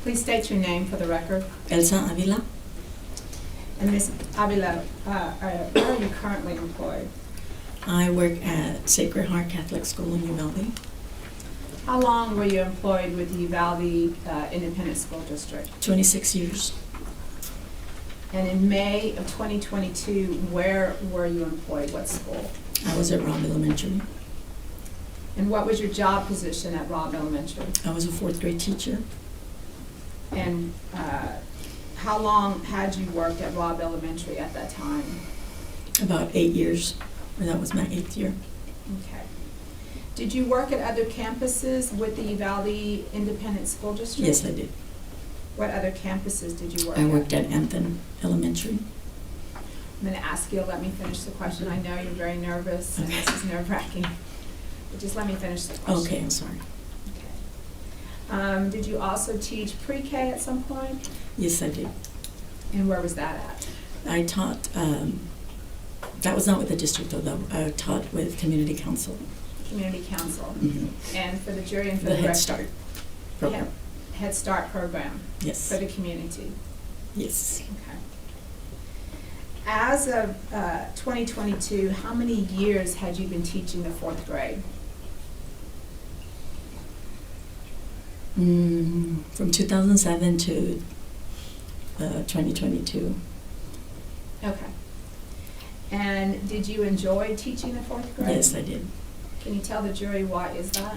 Please state your name for the record. Elsa Avila. And Ms. Avila, where are you currently employed? I work at Sacred Heart Catholic School in Uvalde. How long were you employed with the Uvalde Independent School District? 26 years. And in May of 2022, where were you employed? What school? I was at Robb Elementary. And what was your job position at Robb Elementary? I was a 4th grade teacher. And how long had you worked at Robb Elementary at that time? About 8 years. And that was my 8th year. Okay. Did you work at other campuses with the Uvalde Independent School District? Yes, I did. What other campuses did you work I worked at Anthem Elementary. I'm going to ask you, let me finish the question. I know you're very nervous, and this is nerve-wracking. But just let me finish the question. Okay, I'm sorry. Okay. Did you also teach pre-K at some point? Yes, I did. And where was that at? I taught, that was not with the district though, I taught with Community Council. Community Council. Mm-hmm. And for the jury and for The the Head record, Start program. Head Start program. Yes. For the community. Yes. Okay. As of 2022, how many years had you been teaching the 4th grade? From 2007 to 2022. Okay. And did you enjoy teaching the 4th grade? Yes, I did. Can you tell the jury why is that?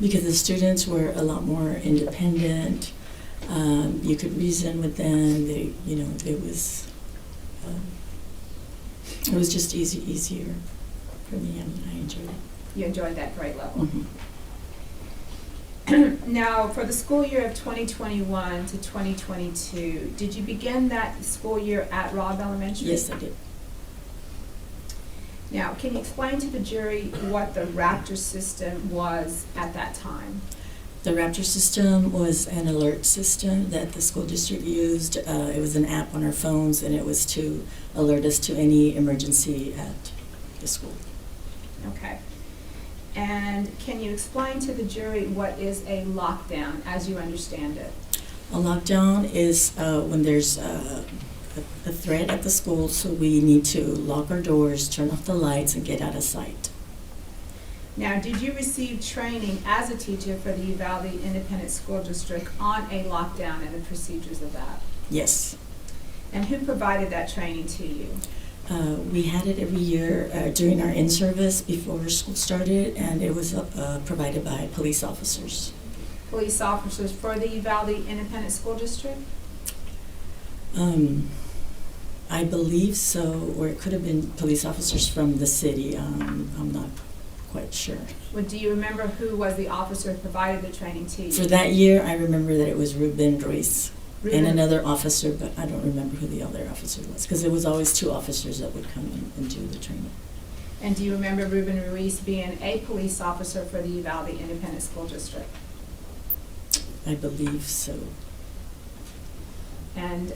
Because the students were a lot more independent. You could reason with them. They, it was just easier for me, and I enjoyed it. You enjoyed that grade level. Mm-hmm. Now, for the school year of 2021 to 2022, did you begin that school year at Robb Elementary? Yes, I did. Now, can you explain to the jury what the Raptor system was at that time? The Raptor system was an alert system that the school district used. It was an app on our phones, and it was to alert us to any emergency at the school. Okay. And can you explain to the jury what is a lockdown as you understand it? A lockdown is when there's a threat at the school, so we need to lock our doors, turn off the lights, and get out of sight. Now, did you receive training as a teacher for the Uvalde Independent School District on a lockdown and the procedures of that? Yes. And who provided that training to you? We had it every year during our in-service before school started, and it was provided by police officers. Police officers for the Uvalde Independent School District? I believe so, or it could have been police officers from the city. I'm not quite sure. Well, do you remember who was the officer who provided the training to you? For that year, I remember that it was Ruben Ruiz Ruben. and another officer, but I don't remember who the other officer was, because there was always 2 officers that would come in and do the training. And do you remember Ruben Ruiz being a police officer for the Uvalde Independent School District? I believe so. And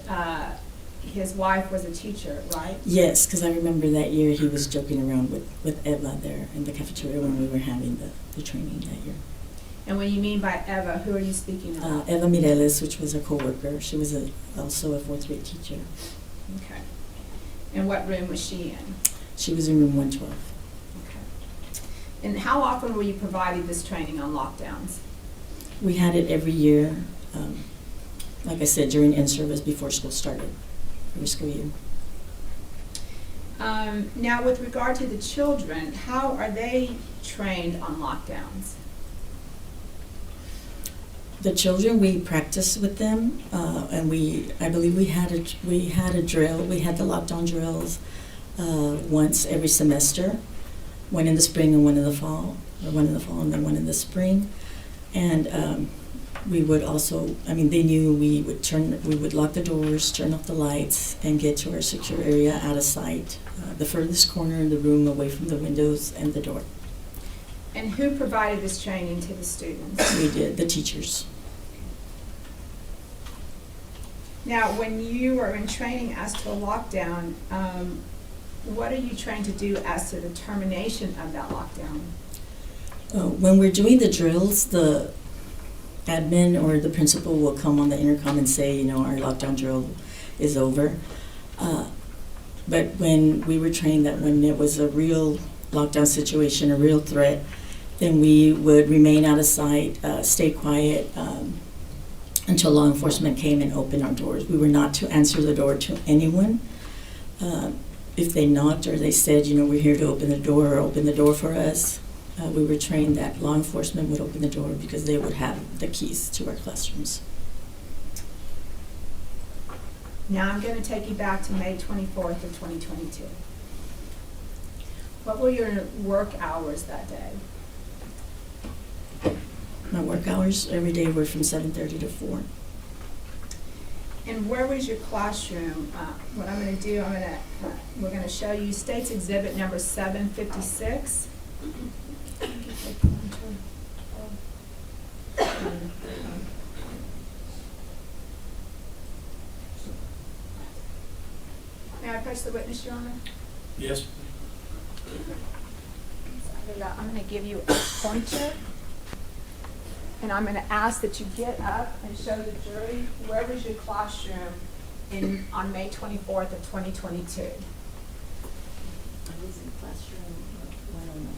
his wife was a teacher, right? Yes, because I remember that year he was joking around with Eva there in the cafeteria when we were having the training that year. And when you mean by Eva, who are you speaking about? Eva Mireles, which was a co-worker. She was also a 4th grade teacher. Okay. And what room was she in? She was in room 112. Okay. And how often were you providing this training on lockdowns? We had it every year, like I said, during in-service before school started, every school year. Now, with regard to the children, how are they trained on lockdowns? The children, we practiced with them, and I believe we had a drill. We had the lockdown drills once every semester, one in the spring and one in the fall, or one in the fall and then one in the spring. And we would also, they knew we would lock the doors, turn off the lights, and get to our secure area out of sight, the furthest corner in the room away from the windows and the door. And who provided this training to the students? We did, the teachers. Now, when you are in training as to a lockdown, what are you trying to do as to the termination of that lockdown? When we're doing the drills, admin or the principal will come on the intercom and say, our lockdown drill is over. But when we were trained that when it was a real lockdown situation, a real threat, then we would remain out of sight, stay quiet until law enforcement came and opened our doors. We were not to answer the door to anyone. If they knocked or they said, we're here to open the door or open the door for us, we were trained that law enforcement would open the door because they would have the keys to our classrooms. Now I'm going to take you back to May 24th of 2022. What were your work hours that day? My work hours every day were from 7:30 to 4. And where was your classroom? What I'm going to do, we're going to show you State's Exhibit number 756. May I approach the witness, Your Honor? Yes. I'm going to give you a pointer, and I'm going to ask that you get up and show the jury where was your classroom on May 24th of 2022. I was in classroom 109.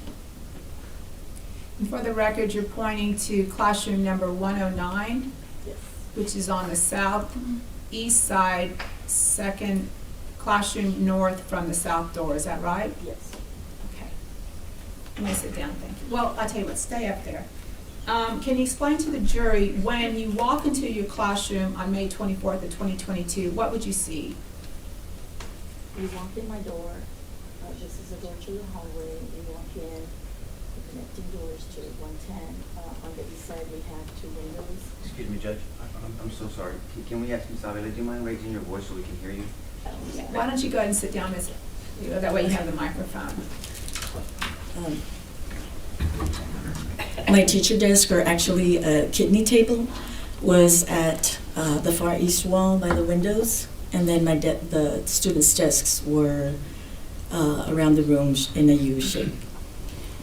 And for the record, you're pointing to classroom number 109, Yes. which is on the southeast side, second classroom north from the south door. Is that right? Yes. Okay. I'm going to sit down, thank you. Well, I'll tell you what, stay up there. Can you explain to the jury, when you walk into your classroom on May 24th of 2022, what would you see? We walk in my door, this is a door to the hallway. We walk in, the connecting doors to 110. On the east side, we have 2 windows. Excuse me, Judge. I'm so sorry. Can we ask Ms. Avila, do you mind raising your voice so we can hear you? Why don't you go ahead and sit down, Miss? That way you have the microphone. My teacher desk, or actually a kidney table, was at the far east wall by the windows, and then the students' desks were around the rooms in a U shape.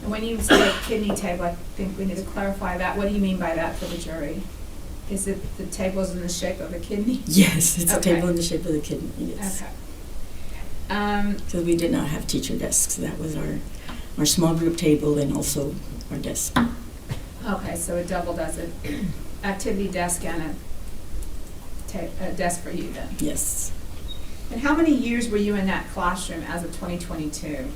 And when you say kidney table, I think we need to clarify that. What do you mean by that for the jury? Is it the table's in the shape of a kidney? Yes, it's Okay. a table in the shape of the kidney, yes. Okay. So we did not have teacher desks. That was our small group table and also our desk. Okay, so it doubled as an activity desk and a desk for you then. Yes. And how many years were you in that classroom as of 2022?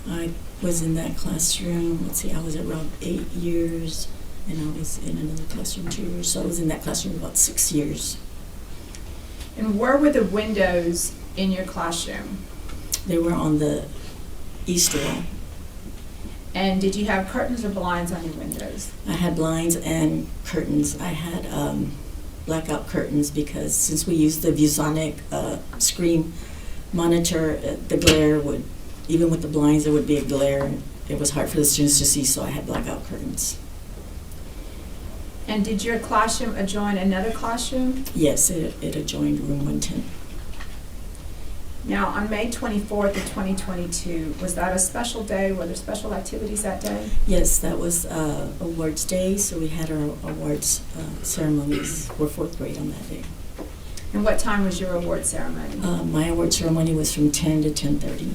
I was in that classroom, I was around 8 years, and I was in another classroom 2 years. So I was in that classroom about 6 years. And where were the windows in your classroom? They were on the east wall. And did you have curtains or blinds on your windows? I had blinds and curtains. I had blackout curtains because since we used the ViewSonic screen monitor, the glare would, even with the blinds, there would be a glare. And it was hard for the students to see, so I had blackout curtains. And did your classroom adjoin another classroom? Yes, it adjoined room 110. Now, on May 24th of 2022, was that a special day? Were there special activities that day? Yes, that was awards day, so we had our awards ceremonies for 4th grade on that day. And what time was your award ceremony? My award ceremony was from 10 to 10:30.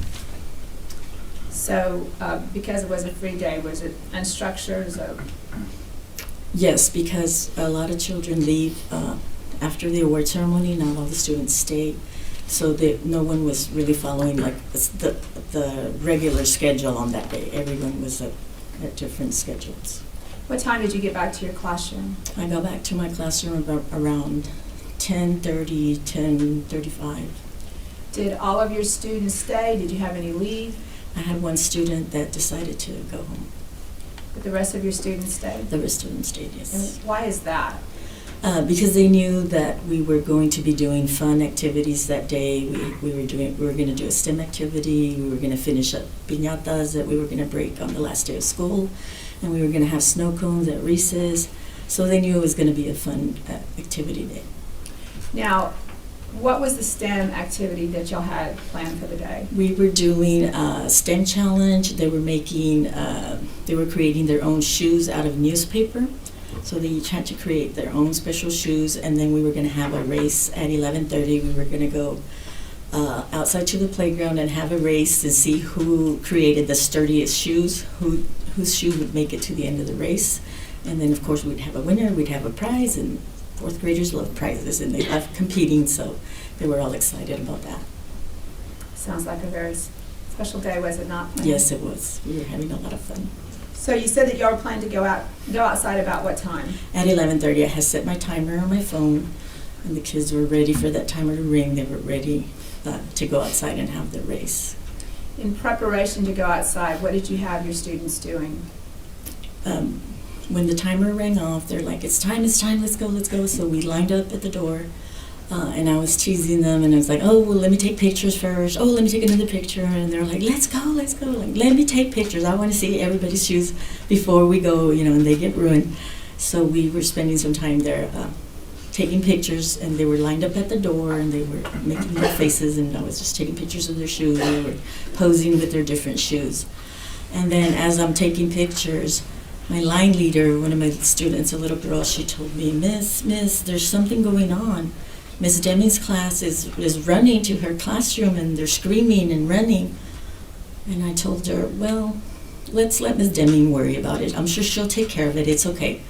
So, because it was a free day, was it unstructured? Yes, because a lot of children leave after the award ceremony. Not all the students stay. So no one was really following the regular schedule on that day. Everyone was at different schedules. What time did you get back to your classroom? I got back to my classroom about around 10:30, 10:35. Did all of your students stay? Did you have any leave? I had one student that decided to go home. Did the rest of your students stay? The rest of them stayed, And yes. why is that? Because they knew that we were going to be doing fun activities that day. We were going to do a STEM activity. We were going to finish up piñatas that we were going to break on the last day of school, and we were going to have snow cones at recess. So they knew it was going to be a fun activity day. Now, what was the STEM activity that y'all had planned for the day? We were doing a STEM challenge. They were creating their own shoes out of newspaper. So they each had to create their own special shoes, and then we were going to have a race at 11:30. We were going to go outside to the playground and have a race and see who created the sturdiest shoes, whose shoe would make it to the end of the race. And then, of course, we'd have a winner, we'd have a prize, and fourth graders love prizes, and they love competing, so they were all excited about that. Sounds like a very special day, was it not? Yes, it was. We were having a lot of fun. So you said that you all planned to go outside about what time? At 11:30, I had set my timer on my phone, and the kids were ready for that timer to ring. They were ready to go outside and have the race. In preparation to go outside, what did you have your students doing? When the timer rang off, they're like, it's time, let's go. So we lined up at the door, and I was teasing them, and I was like, oh, well, let me take pictures first. Oh, let me take another picture. And they're like, let's go. Like, let me take pictures. I want to see everybody's shoes before we go, and they get ruined. So we were spending some time there taking pictures, and they were lined up at the door, and they were making their faces, and I was just taking pictures of their shoes. They were posing with their different shoes. And then as I'm taking pictures, my line leader, one of my students, a little girl, she told me, Miss, there's something going on. Miss Deming's class is running to her classroom, and they're screaming and running. And I told her, well, let's let Miss Deming worry about it. I'm sure she'll take care of it. It's okay.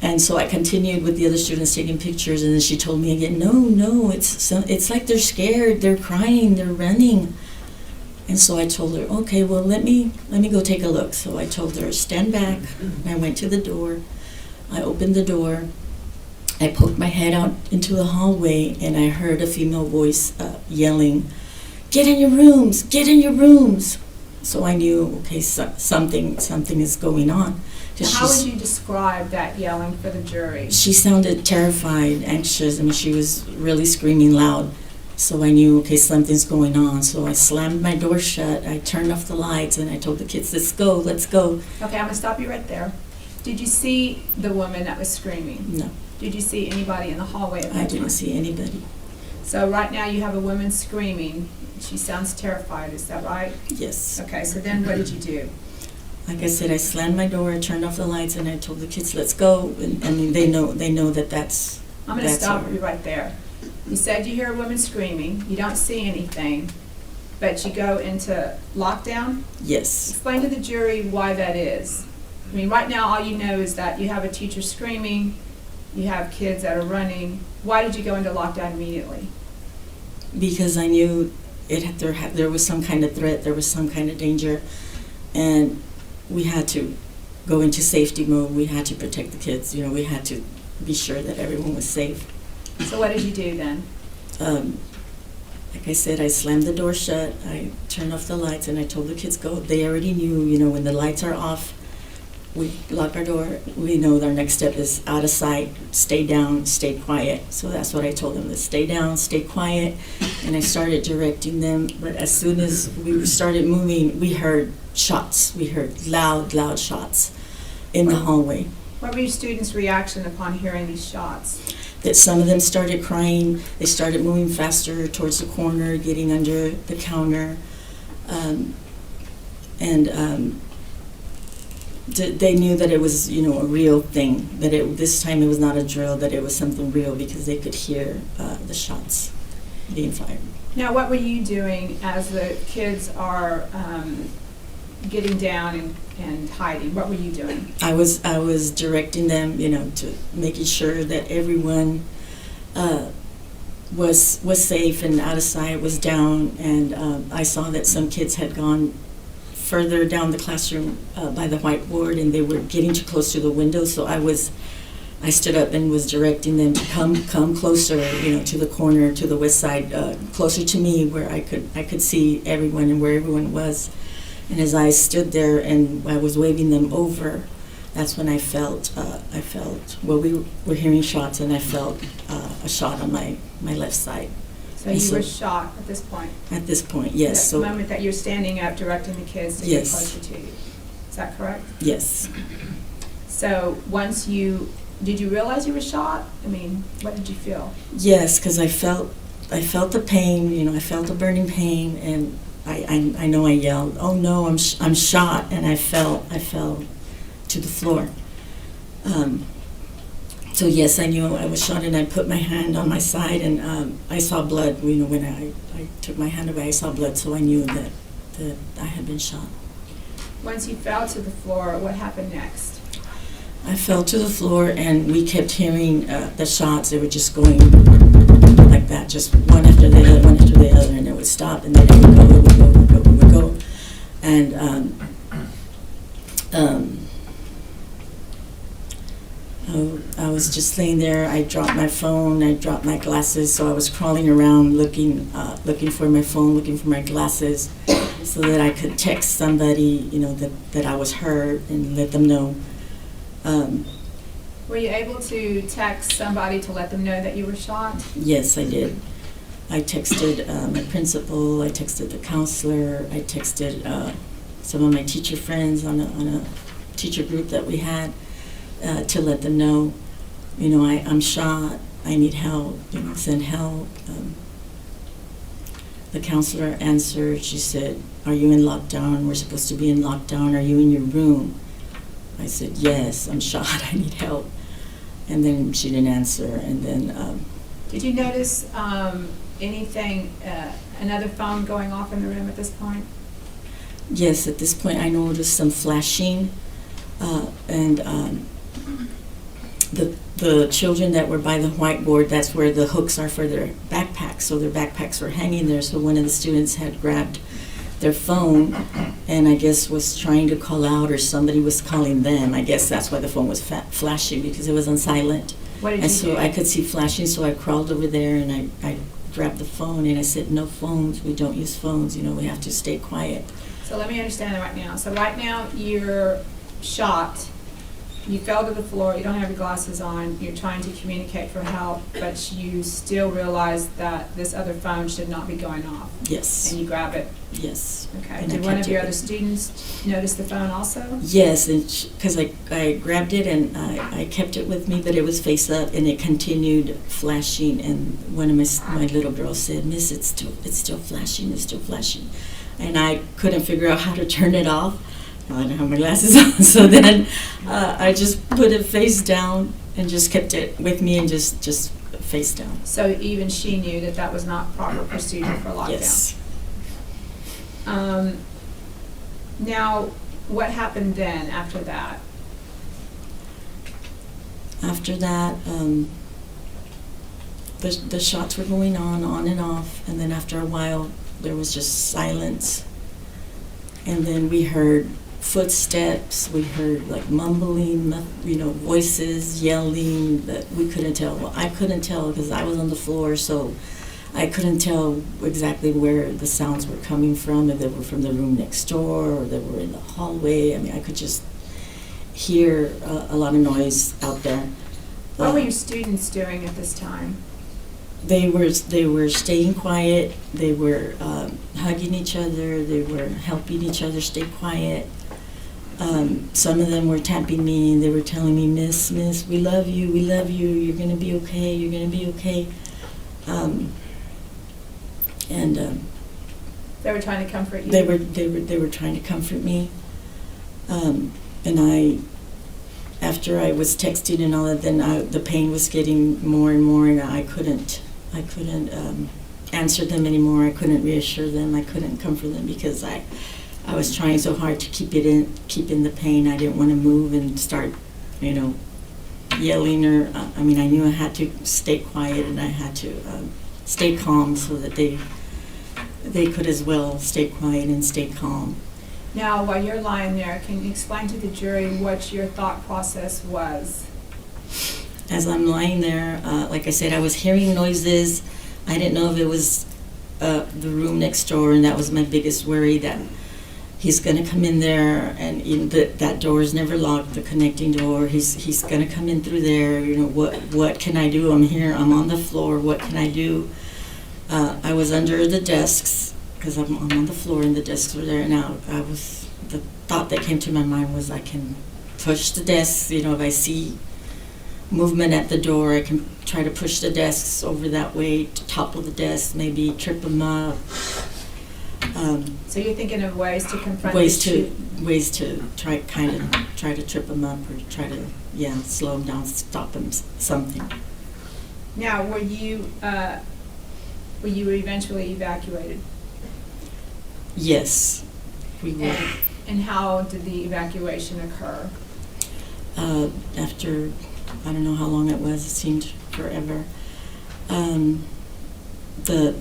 And so I continued with the other students taking pictures, and then she told me again, no, it's like they're scared, they're crying, they're running. And so I told her, okay, well, let me go take a look. So I told her, stand back. And I went to the door. I opened the door. I poked my head out into the hallway, and I heard a female voice yelling, get in your rooms, get in your rooms. So I knew, okay, something is going on. Now, how would you describe that yelling for the jury? She sounded terrified, anxious. I mean, she was really screaming loud. So I knew, okay, something's going on. So I slammed my door shut. I turned off the lights, and I told the kids, let's go. Okay, I'm going to stop you right there. Did you see the woman that was screaming? No. Did you see anybody in the hallway at that time? I didn't see anybody. So right now you have a woman screaming. She sounds terrified, is that right? Yes. Okay, so then what did you do? Like I said, I slammed my door, I turned off the lights, and I told the kids, let's go. And I mean, they know that's I'm going to stop her. you right there. You said you hear a woman screaming, you don't see anything, but you go into lockdown? Yes. Explain to the jury why that is. I mean, right now all you know is that you have a teacher screaming, you have kids that are running. Why did you go into lockdown immediately? Because I knew there was some kind of threat, there was some kind of danger, and we had to go into safety mode. We had to protect the kids. We had to be sure that everyone was safe. So what did you do then? Like I said, I slammed the door shut, I turned off the lights, and I told the kids go. They already knew, when the lights are off, we lock our door. We know our next step is out of sight, stay down, stay quiet. So that's what I told them, to stay down, stay quiet. And I started directing them, but as soon as we started moving, we heard shots. We heard loud shots in the hallway. What were your students' reaction upon hearing these shots? That some of them started crying. They started moving faster towards the corner, getting under the counter. They knew that it was, a real thing, that this time it was not a drill, that it was something real, because they could hear the shots being fired. Now, what were you doing as the kids are getting down and hiding? What were you doing? I was directing them, to making sure that everyone was safe and out of sight, was down, and I saw that some kids had gone further down the classroom by the whiteboard, and they were getting too close to the window. So I stood up and was directing them to come closer, to the corner, to the west side, closer to me, where I could see everyone and where everyone was. And as I stood there and I was waving them over, that's when I felt, well, we were hearing shots, and I felt a shot on my left side. So you were shot at this point? At this point, yes. At the moment that you're standing up directing the kids to get closer to you. Is that correct? Yes. So did you realize you were shot? I mean, what did you feel? Yes, because I felt the pain, I felt the burning pain, and I know I yelled, oh no, I'm shot, and I fell to the floor. So yes, I knew I was shot, and I put my hand on my side, and I saw blood. You know, when I took my hand away, I saw blood, so I knew that I had been shot. Once you fell to the floor, what happened next? I fell to the floor, and we kept hearing the shots. They were just going like that, just one after the other, one after the other, and it would stop, and then it would go, it would go, it would go, it would go. And I was just laying there. I dropped my phone, I dropped my glasses, so I was crawling around looking for my phone, looking for my glasses, so that I could text somebody, you know, that I was hurt and let them know. Were you able to text somebody to let them know that you were shot? Yes, I did. I texted my principal, I texted the counselor, I texted some of my teacher friends on a teacher group that we had to let them know, you know, I'm shot, I need help, you know, send help. The counselor answered, she said, "Are you in lockdown? We're supposed to be in lockdown. Are you in your room?" I said, "Yes, I'm shot, I need help." And then she didn't answer, and then... Did you notice anything, another phone going off in the room at this point? Yes, at this point I noticed some flashing, and the children that were by the whiteboard, that's where the hooks are for their backpacks, so their backpacks were hanging there, so one of the students had grabbed their phone and I guess was trying to call out, or somebody was calling them. I guess that's why the phone was flashing, because it was on silent. What did and you so do? I could see flashing, so I crawled over there and I grabbed the phone and I said, "No phones, we don't use phones, you know, we have to stay quiet." So let me understand that right now. So right now you're shot, you fell to the floor, you don't have your glasses on, you're trying to communicate for help, but you still realize that this other phone should not be going off. Yes. And you grab it. Yes. Okay. And I Did one kept of your it. other students notice the phone also? Yes, because I grabbed it and I kept it with me, but it was face up and it continued flashing. And one of my little girls said, "Miss, it's still flashing, it's still flashing," and I couldn't figure out how to turn it off. I didn't have my glasses on, so then I just put it face down and just kept it with me and just face down. So even she knew that that was not proper procedure for lockdown? Yes. Now, what happened then after that? After that, the shots were going on and off, and then after a while, there was just silence. And then we heard footsteps, we heard like mumbling, you know, voices, yelling that we couldn't tell. Well, I couldn't tell because I was on the floor, so I couldn't tell exactly where the sounds were coming from, if they were from the room next door or they were in the hallway. I mean, I could just hear a lot of noise out there. What were your students doing at this time? They were staying quiet. They were hugging each other. They were helping each other stay quiet. Some of them were tapping me and they were telling me, "Miss, we love you. You're gonna be okay. You're gonna be okay." They were trying to comfort you? They were trying to comfort me. And after I was texting and all that, then the pain was getting more and more, and I couldn't answer them anymore. I couldn't reassure them. I couldn't comfort them because I was trying so hard to keep in the pain. I didn't want to move and start, you know, yelling or. I mean, I knew I had to stay quiet and I had to stay calm so that they could as well stay quiet and stay calm. Now, while you're lying there, can you explain to the jury what your thought process was? As I'm lying there, like I said, I was hearing noises. I didn't know if it was the room next door, and that was my biggest worry, that he's going to come in there, and that door is never locked, the connecting door. He's going to come in through there. You know, what can I do? I'm here. I'm on the floor. What can I do? I was under the desks, because I'm on the floor and the desks were there. Now, the thought that came to my mind was I can push the desks. You know, if I see movement at the door, I can try to push the desks over that way to topple the desks, maybe trip them up. So you're thinking of ways to confront Ways the to ways to try to trip them up or try to slow them down, stop them, something. Now, were you eventually evacuated? Yes, we were. And how did the evacuation occur? After, I don't know how long it was, it seemed forever. The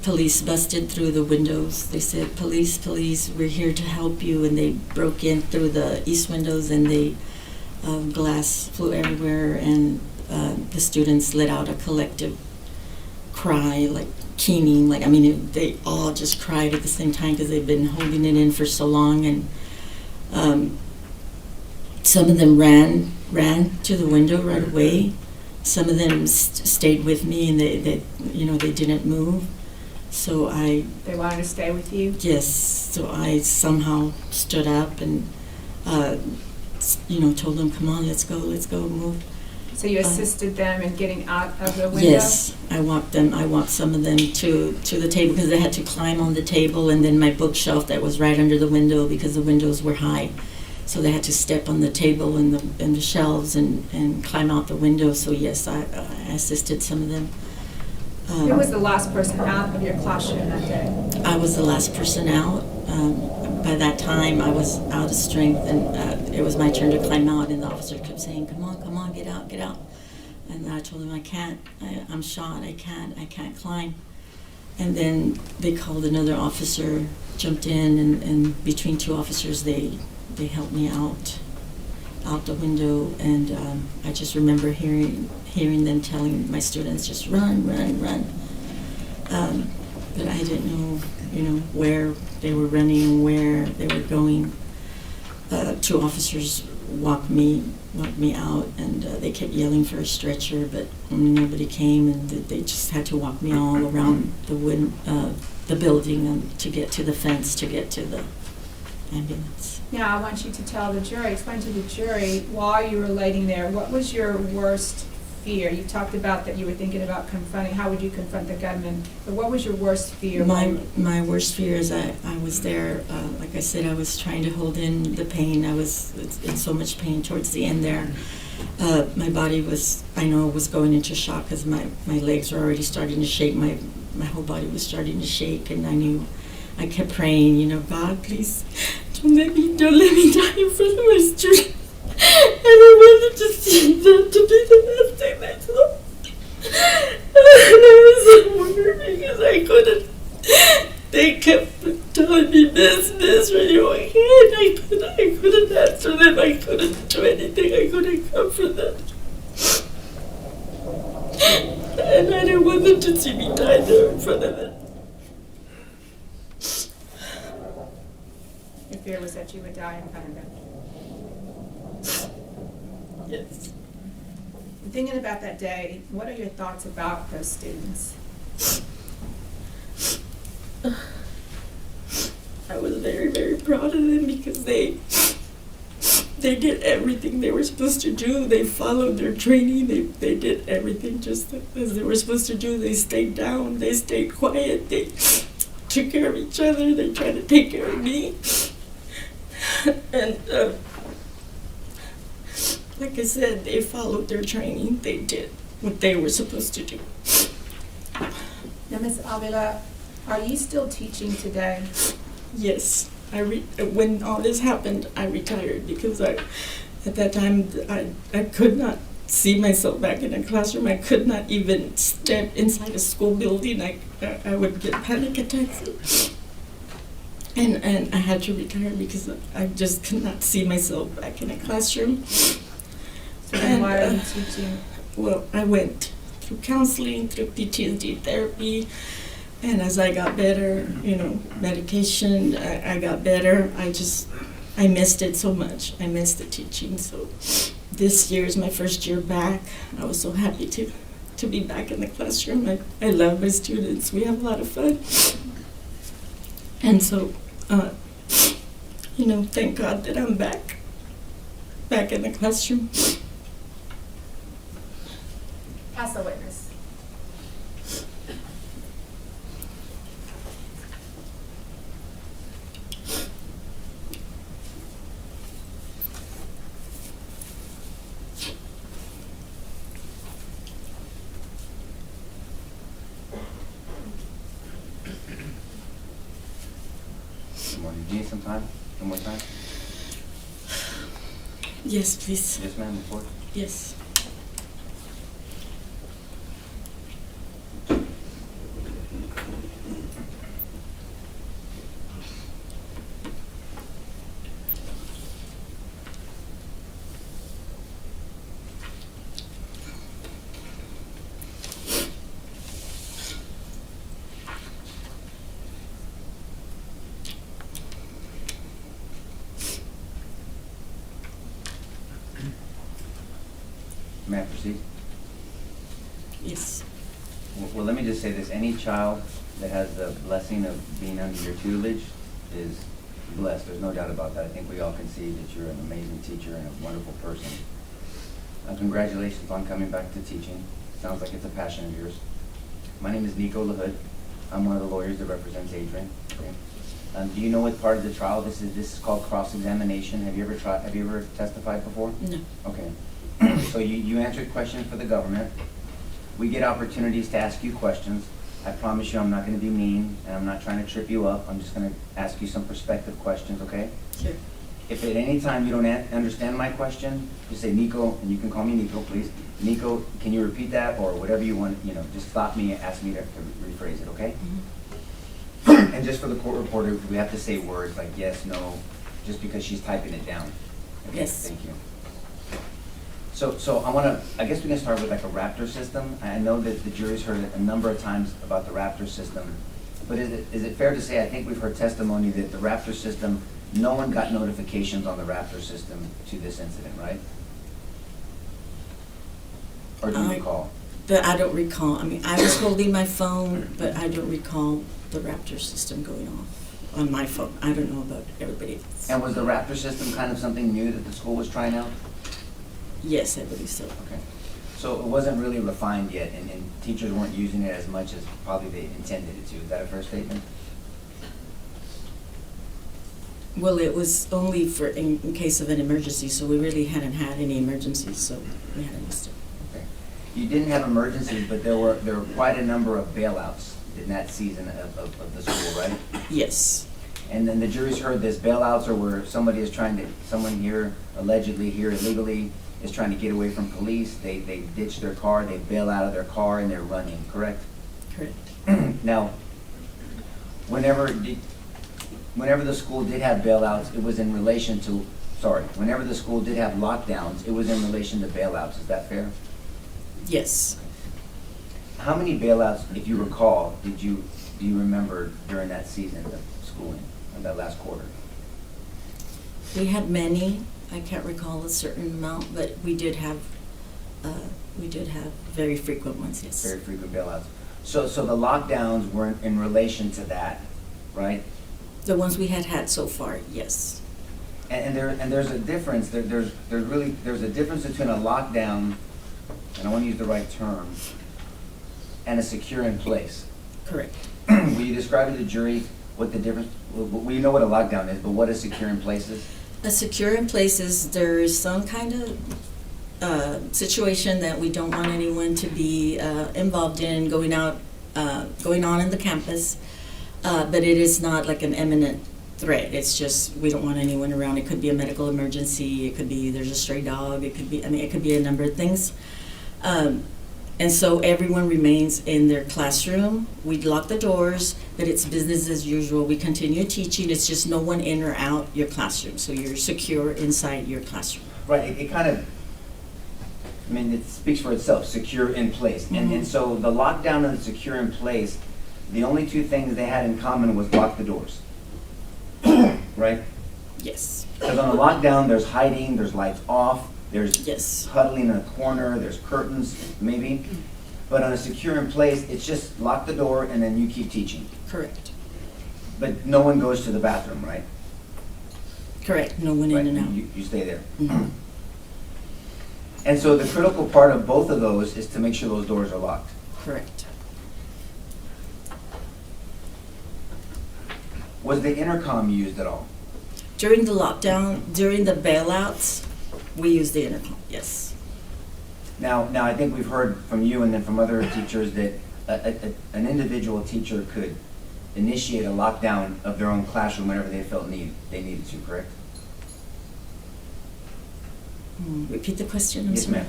police busted through the windows. They said, police, we're here to help you. And they broke in through the east windows, and the glass flew everywhere, and the students let out a collective cry, like keening, they all just cried at the same time because they've been holding it in for so long. And some of them ran to the window right away. Some of them stayed with me, and they didn't move. So They wanted to stay with you? Yes. So I somehow stood up and told them, come on, let's go, move. So you assisted them in getting out of the window? Yes, I walked some of them to the table because they had to climb on the table, and then my bookshelf that was right under the window because the windows were high. So they had to step on the table and the shelves and climb out the window. So yes, I assisted some of them. Who was the last person out of your classroom that day? I was the last person out. By that time, I was out of strength, and it was my turn to climb out, and the officer kept saying, come on, get out. And I told him, I can't, I'm shot, I can't climb. And then they called another officer, jumped in, and between two officers, they helped me out the window, and I just remember hearing them telling my students, just run. But I didn't know, where they were running, where they were going. Two officers walked me out, and they kept yelling for a stretcher, but nobody came, and they just had to walk me all around the building to get to the fence, to get to the ambulance. Now, I want you to explain to the jury, while you were laying there, what was your worst fear? You talked about that you were thinking about confronting, how would you confront the gunman, but what was your worst fear? My worst fear is I was there, like I said, I was trying to hold in the pain. I was in so much pain towards the end there. My body was going into shock because my legs were already starting to shake. My whole body was starting to shake, and I kept praying, God, please don't let me die in front of my students. And I wanted to see them to be the best thing they saw. And I was so worried because I couldn't. They kept telling me, Miss, are you okay? And I couldn't answer them. I couldn't do anything. I couldn't comfort them. And I didn't want them to see me die there in front of them. Your fear was that you would die in front of them. Yes. Thinking about that day, what are your thoughts about those students? I was very, very proud of them because they did everything they were supposed to do. They followed their training. They did everything just as they were supposed to do. They stayed down. They stayed quiet. They took care of each other. They tried to take care of me. And like I said, they followed their training. They did what they were supposed to do. Now, Ms. Avila, are you still teaching today? Yes. When all this happened, I retired because at that time I could not see myself back in a classroom. I could not even step inside a school building. I would get panic attacks. And I had to retire because I just could not see myself back in a classroom. And why are you teaching? Well, I went through counseling, through PTSD therapy, and as I got better, medication, I got better. I missed it so much. I missed the teaching. So this year is my first year back. I was so happy to be back in the classroom. I love my students. We have a lot of fun. And so, thank God that I'm back in the classroom. Pass the witness. Do you need some time? Some more time? Yes, please. Yes, ma'am, report. Yes. May I proceed? Yes. Well, let me just say this. Any child that has the blessing of being under your tutelage is blessed. There's no doubt about that. I think we all can see that you're an amazing teacher and a wonderful person. Congratulations on coming back to teaching. Sounds like it's a passion of yours. My name is Nico LaHood. I'm one of the lawyers that represents Adrian. Okay. Do you know what part of the trial this is? This is called cross-examination. Have you ever testified before? No. Okay. So you answered questions for the government. We get opportunities to ask you questions. I promise you I'm not going to be mean, and I'm not trying to trip you up. I'm just going to ask you some perspective questions, okay? Sure. If at any time you don't understand my question, just say, Nico, and you can call me Nico, please. Nico, can you repeat that, or whatever you want, just stop me and ask me to rephrase it, okay? Mm-hmm. And just for the court reporter, we have to say words like yes, no, just because she's typing it down. Okay? Yes. Thank you. So I guess we can start with like a Raptor system. I know that the jury's heard a number of times about the Raptor system, but is it fair to say, I think we've heard testimony that the Raptor system, no one got notifications on the Raptor system to this incident, right? Or do you recall? But I don't recall. I mean, I was holding my phone, but I don't recall the Raptor system going off on my phone. I don't know about everybody else. And was the Raptor system kind of something new that the school was trying out? Yes, I believe so. Okay. So it wasn't really refined yet, and teachers weren't using it as much as probably they intended it to. Is that a fair statement? Well, it was only for in case of an emergency, so we really hadn't had any emergencies, so we hadn't used it. Okay. You didn't have emergencies, but there were quite a number of bailouts in that season of the school, right? Yes. And then the jury's heard this. Bailouts are where someone here, allegedly here illegally, is trying to get away from police. They ditch their car, they bail out of their car, and they're running, correct? Correct. Now, whenever the school did have bailouts, it was in relation to, whenever the school did have lockdowns, it was in relation to bailouts. Is that fair? Yes. How many bailouts, if you recall, do you remember during that season of schooling, or that last quarter? We had many. I can't recall a certain amount, but we did have very frequent ones, yes. Very frequent bailouts. So the lockdowns were in relation to that, right? The ones we had so far, yes. And there's a difference. There's a difference between a lockdown, and I want to use the right term, and a secure in place. Correct. Will you describe to the jury what the difference? We know what a lockdown is, but what a secure in place is? A secure in place is there is some kind of situation that we don't want anyone to be involved in going on in the campus, but it is not like an imminent threat. It's just we don't want anyone around. It could be a medical emergency. It could be there's a stray dog. It could be it could be a number of things. And so everyone remains in their classroom. We lock the doors, but it's business as usual. We continue teaching. It's just no one in or out your classroom. So you're secure inside your classroom. Right. It kind of, it speaks for itself, secure in place. Mm-hmm. And so the lockdown and the secure in place, the only two things they had in common was lock the doors. Right? Yes. Because on a lockdown, there's hiding, there's lights off, there's Yes. huddling in a corner, there's curtains, maybe. But on a secure in place, it's just lock the door and then you keep teaching. Correct. But no one goes to the bathroom, right? Correct. No one Right, in and out. You stay there. Mhm. And so the critical part of both of those is to make sure those doors are locked. Correct. Was the intercom used at all? During the lockdown, during the bailouts, we use the intercom. Yes. Now I think we've heard from you and then from other teachers that an individual teacher could, initiate a lockdown of their own classroom whenever they felt they needed to, correct? Repeat the question, I'm Yes, sorry. ma'am.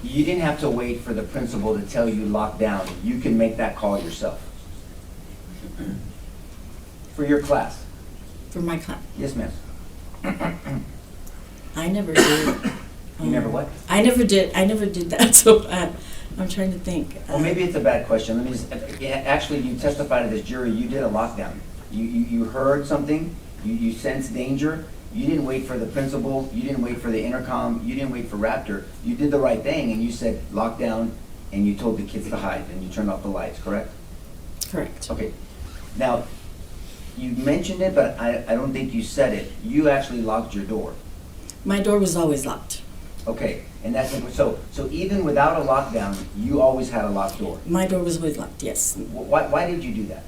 You didn't have to wait for the principal to tell you lock down. You can make that call yourself. For your class. For my class, Yes, ma'am. I never did. You never what? I never did that, so I'm trying to think. Well, maybe it's a bad question. Let me just, actually, you testified to this jury, you did a lockdown. You heard something, you sensed danger, you didn't wait for the principal, you didn't wait for the intercom, you didn't wait for Raptor. You did the right thing, and you said lockdown, and you told the kids to hide, and you turned off the lights, correct? Correct. Okay. Now, you mentioned it, but I don't think you said it. You actually locked your door. My door was always locked. Okay, and that's, so even without a lockdown, you always had a locked door. My door was always locked, yes. Why did you do that?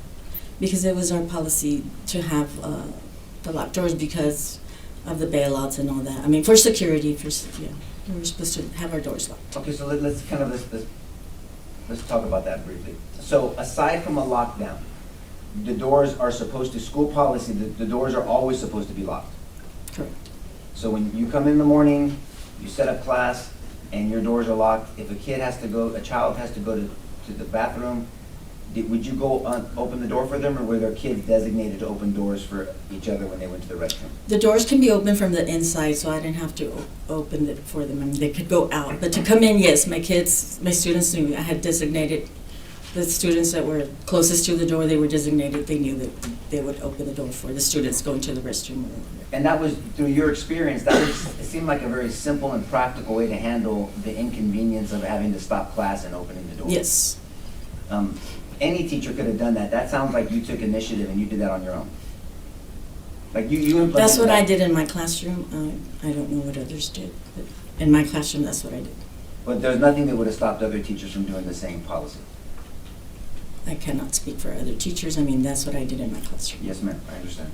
Because it was our policy to have the locked doors because of the bailouts and all that. I mean, for security, yeah, we were supposed to have our doors locked. Okay, so let's talk about that briefly. So aside from a lockdown, the doors are supposed to, school policy, the doors are always supposed to be locked. Correct. So when you come in the morning, you set up class, and your doors are locked. If a child has to go to the bathroom, would you go open the door for them, or were there kids designated to open doors for each other when they went to the restroom? The doors can be open from the inside, so I didn't have to open it for them. I mean, they could go out. But to come in, yes, my students knew. I had designated the students that were closest to the door, they were designated. They knew that they would open the door for the students going to the restroom. And that was, through your experience, it seemed like a very simple and practical way to handle the inconvenience of having to stop class and opening the door. Yes. Any teacher could have done that. That sounds like you took initiative and you did that on your own. Like you implemented that. That's what I did in my classroom. I don't know what others did, but in my classroom, that's what I did. But there's nothing that would have stopped other teachers from doing the same policy. I cannot speak for other teachers. I mean, that's what I did in my classroom. Yes, ma'am, I understand.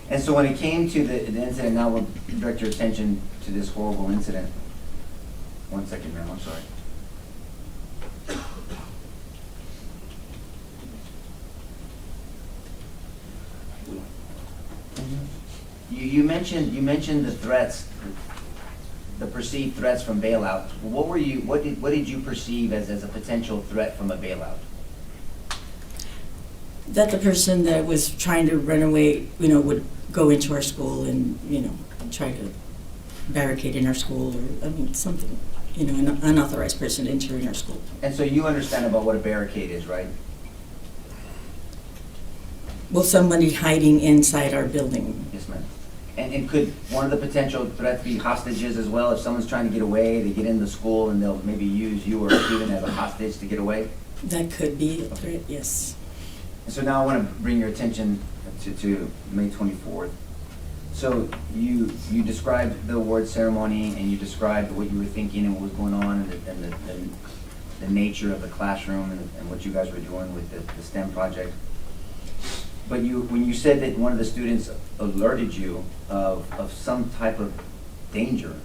And so when it came to the incident, now we'll direct your attention to this horrible incident. 1 second, ma'am, I'm sorry. You mentioned the threats, the perceived threats from bailout. What did you perceive as a potential threat from a bailout? That the person that was trying to run away, would go into our school and, try to barricade in our school, or, I mean, something, an unauthorized person entering our school. And so you understand about what a barricade is, right? Well, somebody hiding inside our building. Yes, ma'am. And could one of the potential threats be hostages as well? If someone's trying to get away, they get into the school and they'll maybe use you or a student as a hostage to get away? That could be a threat, yes. And so now I want to bring your attention to May 24th. So you described the award ceremony and you described what you were thinking and what was going on and the nature of the classroom and what you guys were doing with the STEM project. But when you said that one of the students alerted you of some type of danger,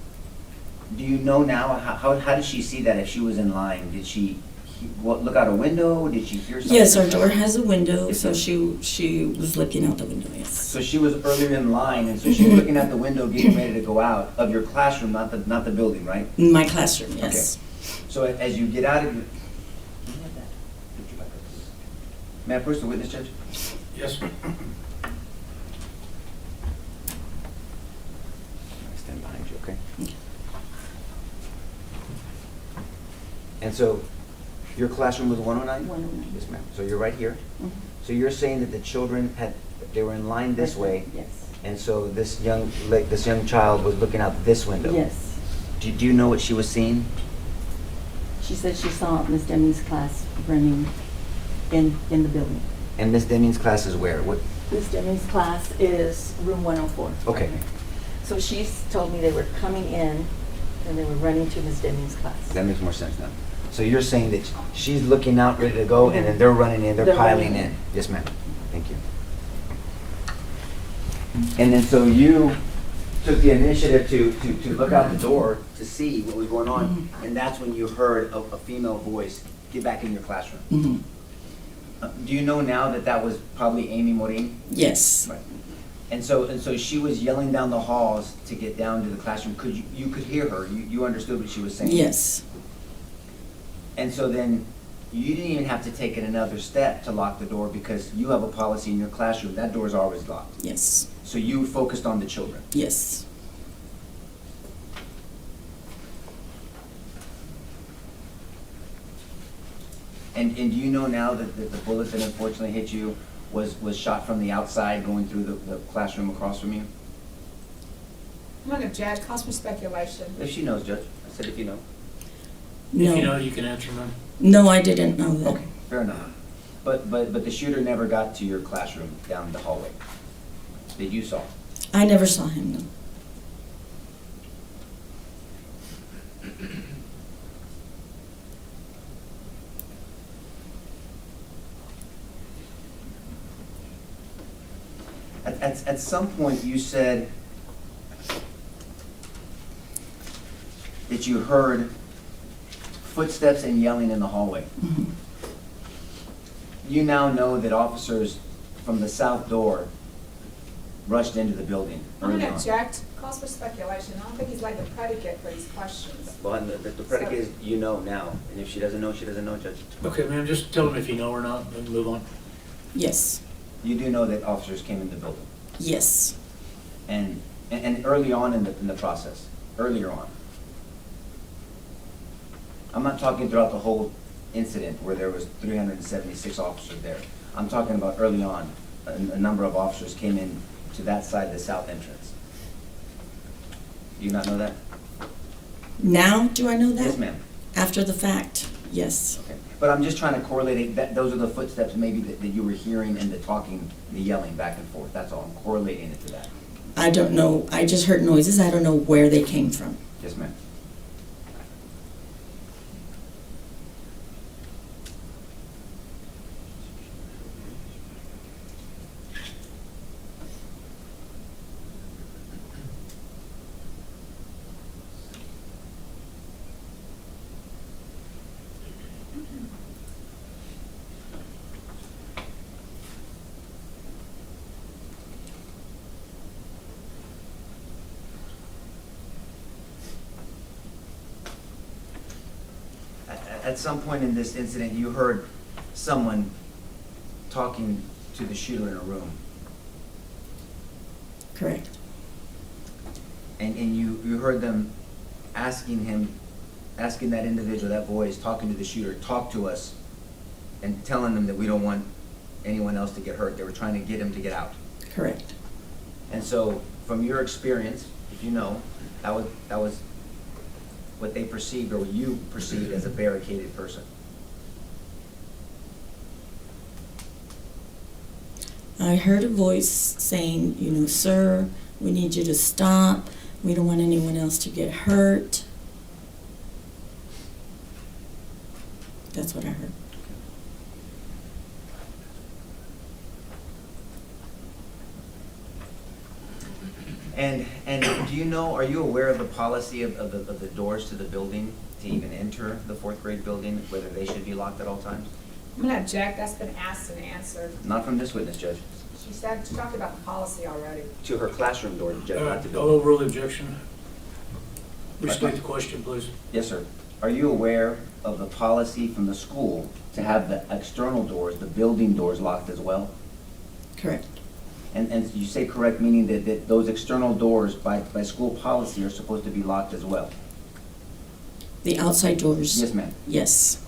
do you know now, how did she see that if she was in line? Did she look out a window? Did she hear something? Yes, our door has a window, Yes, so ma'am. she was looking out the window, yes. So she was earlier in line, and so she was looking out the window getting ready to go out of your classroom, not the building, right? In my classroom, yes. Okay. So as you get out of your... May I approach the witness, Judge? Yes, sir. I stand behind you, okay? Okay. And so, your classroom was 109? 109. Yes, ma'am. So you're right here? Mhm. So you're saying that the children they were in line this way, Yes. and so this young child was looking out this window? Yes. Do you know what she was seeing? She said she saw Miss Deming's class running in the building. And Miss Deming's class is where? What? Miss Deming's class is room 104. Okay. So she's told me they were coming in and they were running to Miss Deming's class. That makes more sense now. So you're saying that she's looking out, ready to go, and then they're running in, they're piling running in. Yes, ma'am. Thank you. And then so you took the initiative to look out the door to see what was going on, and that's when you heard a female voice, "Get back in your classroom." Mhm. Do you know now that that was probably Amy Morin? Yes, Right. And so she was yelling down the halls to get down to the classroom. You could hear her, you understood what she was saying? yes, And so then, you didn't even have to take it another step to lock the door because you have a policy in your classroom, that door is always locked. yes, So you focused on the children. yes. And do you know now that the bullet that unfortunately hit you was shot from the outside going through the classroom across from you? I'm gonna object, calls for speculation. If she knows, Judge. I said if you know. If you know, No, you can answer them. no, I didn't know that. Okay, fair enough. But the shooter never got to your classroom down the hallway that you saw? I never saw him, no. At some point, you said that you heard footsteps and yelling in the hallway. Mhm. You now know that officers from the south door rushed into the building I'm early gonna on. object, calls for speculation. I don't think he's laid the predicate for these questions. Well, and the predicate is you know now, and if she doesn't know, she doesn't know, Judge. Okay, ma'am, just tell them if you know or not, and move on. Yes, You do know that officers came in the building, yes, and early on in the process, earlier on. I'm not talking throughout the whole incident where there was 376 officers there. I'm talking about early on, a number of officers came in to that side, the south entrance. Do you not know that? now do I know that? Yes, ma'am. After the fact, yes. Okay. But I'm just trying to correlate it, that those are the footsteps maybe that you were hearing and the talking, the yelling back and forth. That's all. I'm correlating it to that. I don't know, I just heard noises, I don't know where they came from. Yes, ma'am. At some point in this incident, you heard someone talking to the shooter in a room, Correct, and you heard them asking that individual, that voice, talking to the shooter, talk to us, and telling them that we don't want anyone else to get hurt. They were trying to get him to get out. correct. And so, from your experience, if you know, that was what they perceived or what you perceived as a barricaded person. I heard a voice saying, you know, sir, we need you to stop. We don't want anyone else to get hurt. That's what I heard. And do you know, are you aware of the policy of the doors to the building to even enter the fourth grade building, whether they should be locked at all times? I'm gonna object, that's been asked and answered. Not from this witness, Judge. She talked about the policy already. To her classroom door, Judge, not the I'll building. overrule the objection. Restate the question, please. Yes, sir. Are you aware of the policy from the school to have the external doors, the building doors locked as well? Correct. And you say correct, meaning that those external doors by school policy are supposed to be locked as well? The outside doors? Yes, ma'am. Yes,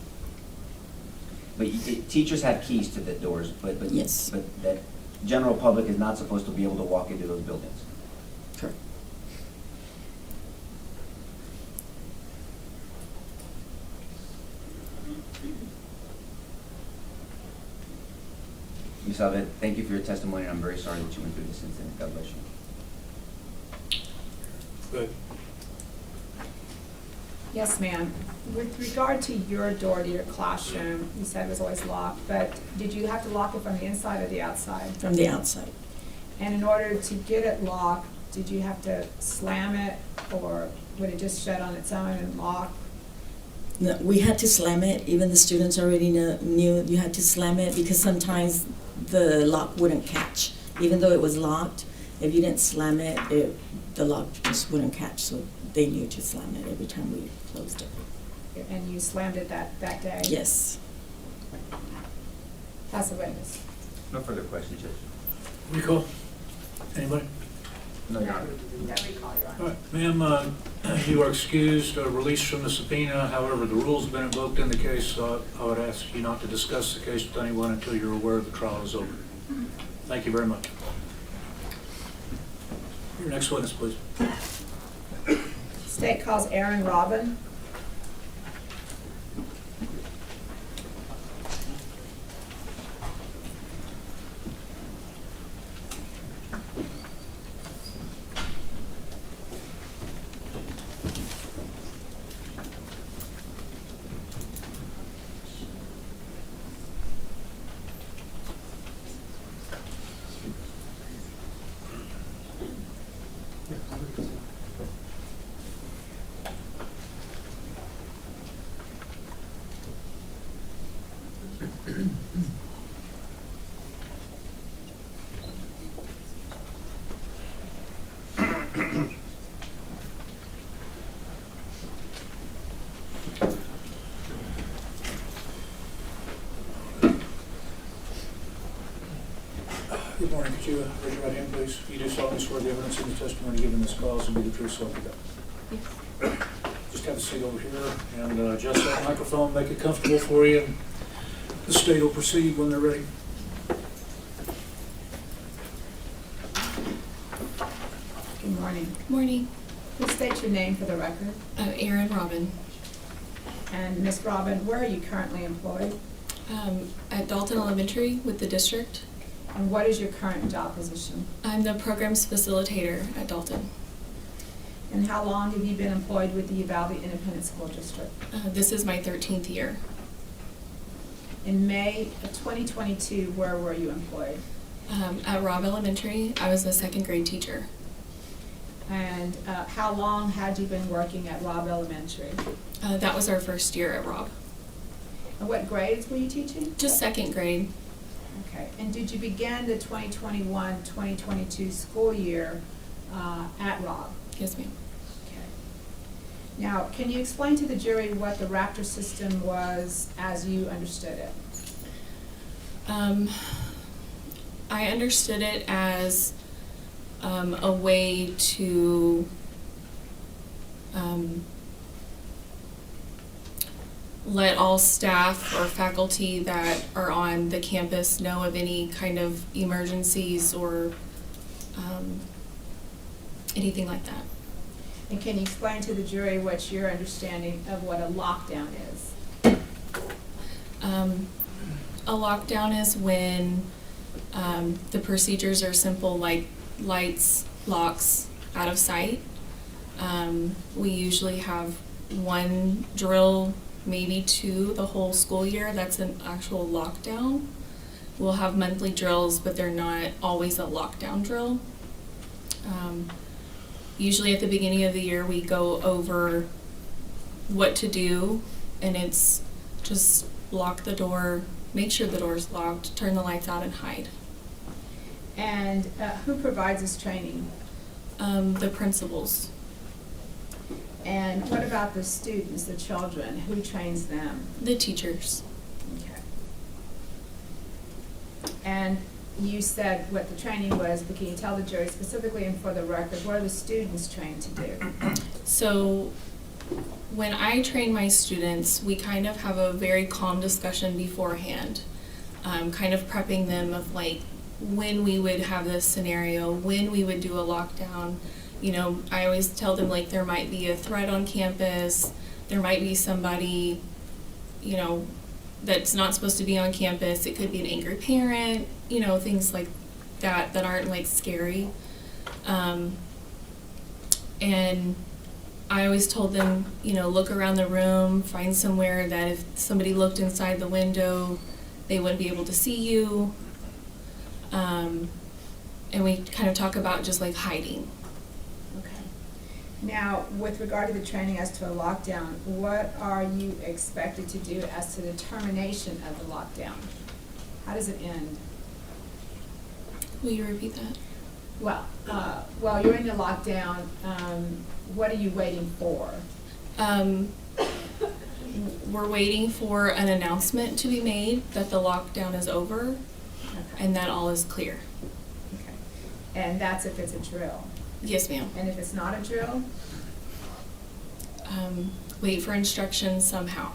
But teachers have keys to the doors, but Yes. but that general public is not supposed to be able to walk into those buildings. correct. Ms. Avila, thank you for your testimony, and I'm very sorry that you went through this incident. God bless you. Good. Yes, ma'am. With regard to your door to your classroom, you said it was always locked, but did you have to lock it from the inside or the outside? From the outside. And in order to get it locked, did you have to slam it, or would it just shut on its own and lock? No, we had to slam it. Even the students already knew you had to slam it because sometimes the lock wouldn't catch. Even though it was locked, if you didn't slam it, the lock just wouldn't catch. So they knew to slam it every time we closed it. And you slammed it that day? Yes. As a witness? No further questions, Judge. Recall? Anybody? No, Your Honor. No recall, Your Honor. All right, ma'am, you are excused, released from the subpoena. However, the rules have been invoked in the case, so I would ask you not to discuss the case with anyone until you're aware the trial is over. Thank you very much. Your next witness, please. State calls Erin Robin. Good morning. Could you raise your right hand, please? You do solemnly swear the evidence in the testimony given in this cause and be the truth, so help you God. Just have a seat over here and adjust that microphone, make it comfortable for you. And the state will proceed when they're ready. Good morning. Morning. Please state your name for the record. Erin Robin. And Ms. Robin, where are you currently employed? At Dalton Elementary with the district. And what is your current job position? I'm the programs facilitator at Dalton. And how long have you been employed with the Uvalde Independent School District? This is my 13th year. In May of 2022, where were you employed? At Robb Elementary, I was a second grade teacher. And how long had you been working at Robb Elementary? That was our first year at Robb. And what grades were you teaching? Just second grade. Okay. And did you begin the 2021-2022 school year at Robb? Yes, ma'am. Okay. Now, can you explain to the jury what the Raptor system was as you understood it? I understood it as a way to let all staff or faculty that are on the campus know of any kind of emergencies or anything like that. And can you explain to the jury what your understanding of what a lockdown is? A lockdown is when the procedures are simple, like lights, locks, out of sight. We usually have one drill, maybe two the whole school year. That's an actual lockdown. We'll have monthly drills, but they're not always a lockdown drill. Usually at the beginning of the year, we go over what to do, and it's just lock the door, make sure the door's locked, turn the lights out, and hide. And who provides this training? The principals. And what about the students, the children? Who trains them? The teachers. Okay. And you said what the training was, but can you tell the jury specifically and for the record, what are the students trained to do? So when I train my students, we kind of have a very calm discussion beforehand, kind of prepping them of like when we would have this scenario, when we would do a lockdown. You know, I always tell them like there might be a threat on campus, there might be somebody, you know, that's not supposed to be on campus. It could be an angry parent, you know, things like that aren't like scary. And I always told them, you know, look around the room, find somewhere that if somebody looked inside the window, they wouldn't be able to see you. And we kind of talk about just like hiding. Okay. Now, with regard to the training as to a lockdown, what are you expected to do as to the termination of the lockdown? How does it end? Will you repeat that? Well, while you're in the lockdown, what are you waiting for? We're waiting for an announcement to be made that the lockdown is over Okay. and that all is clear. Okay. And that's if it's a drill. Yes, ma'am. And if it's not a drill? Wait for instructions somehow.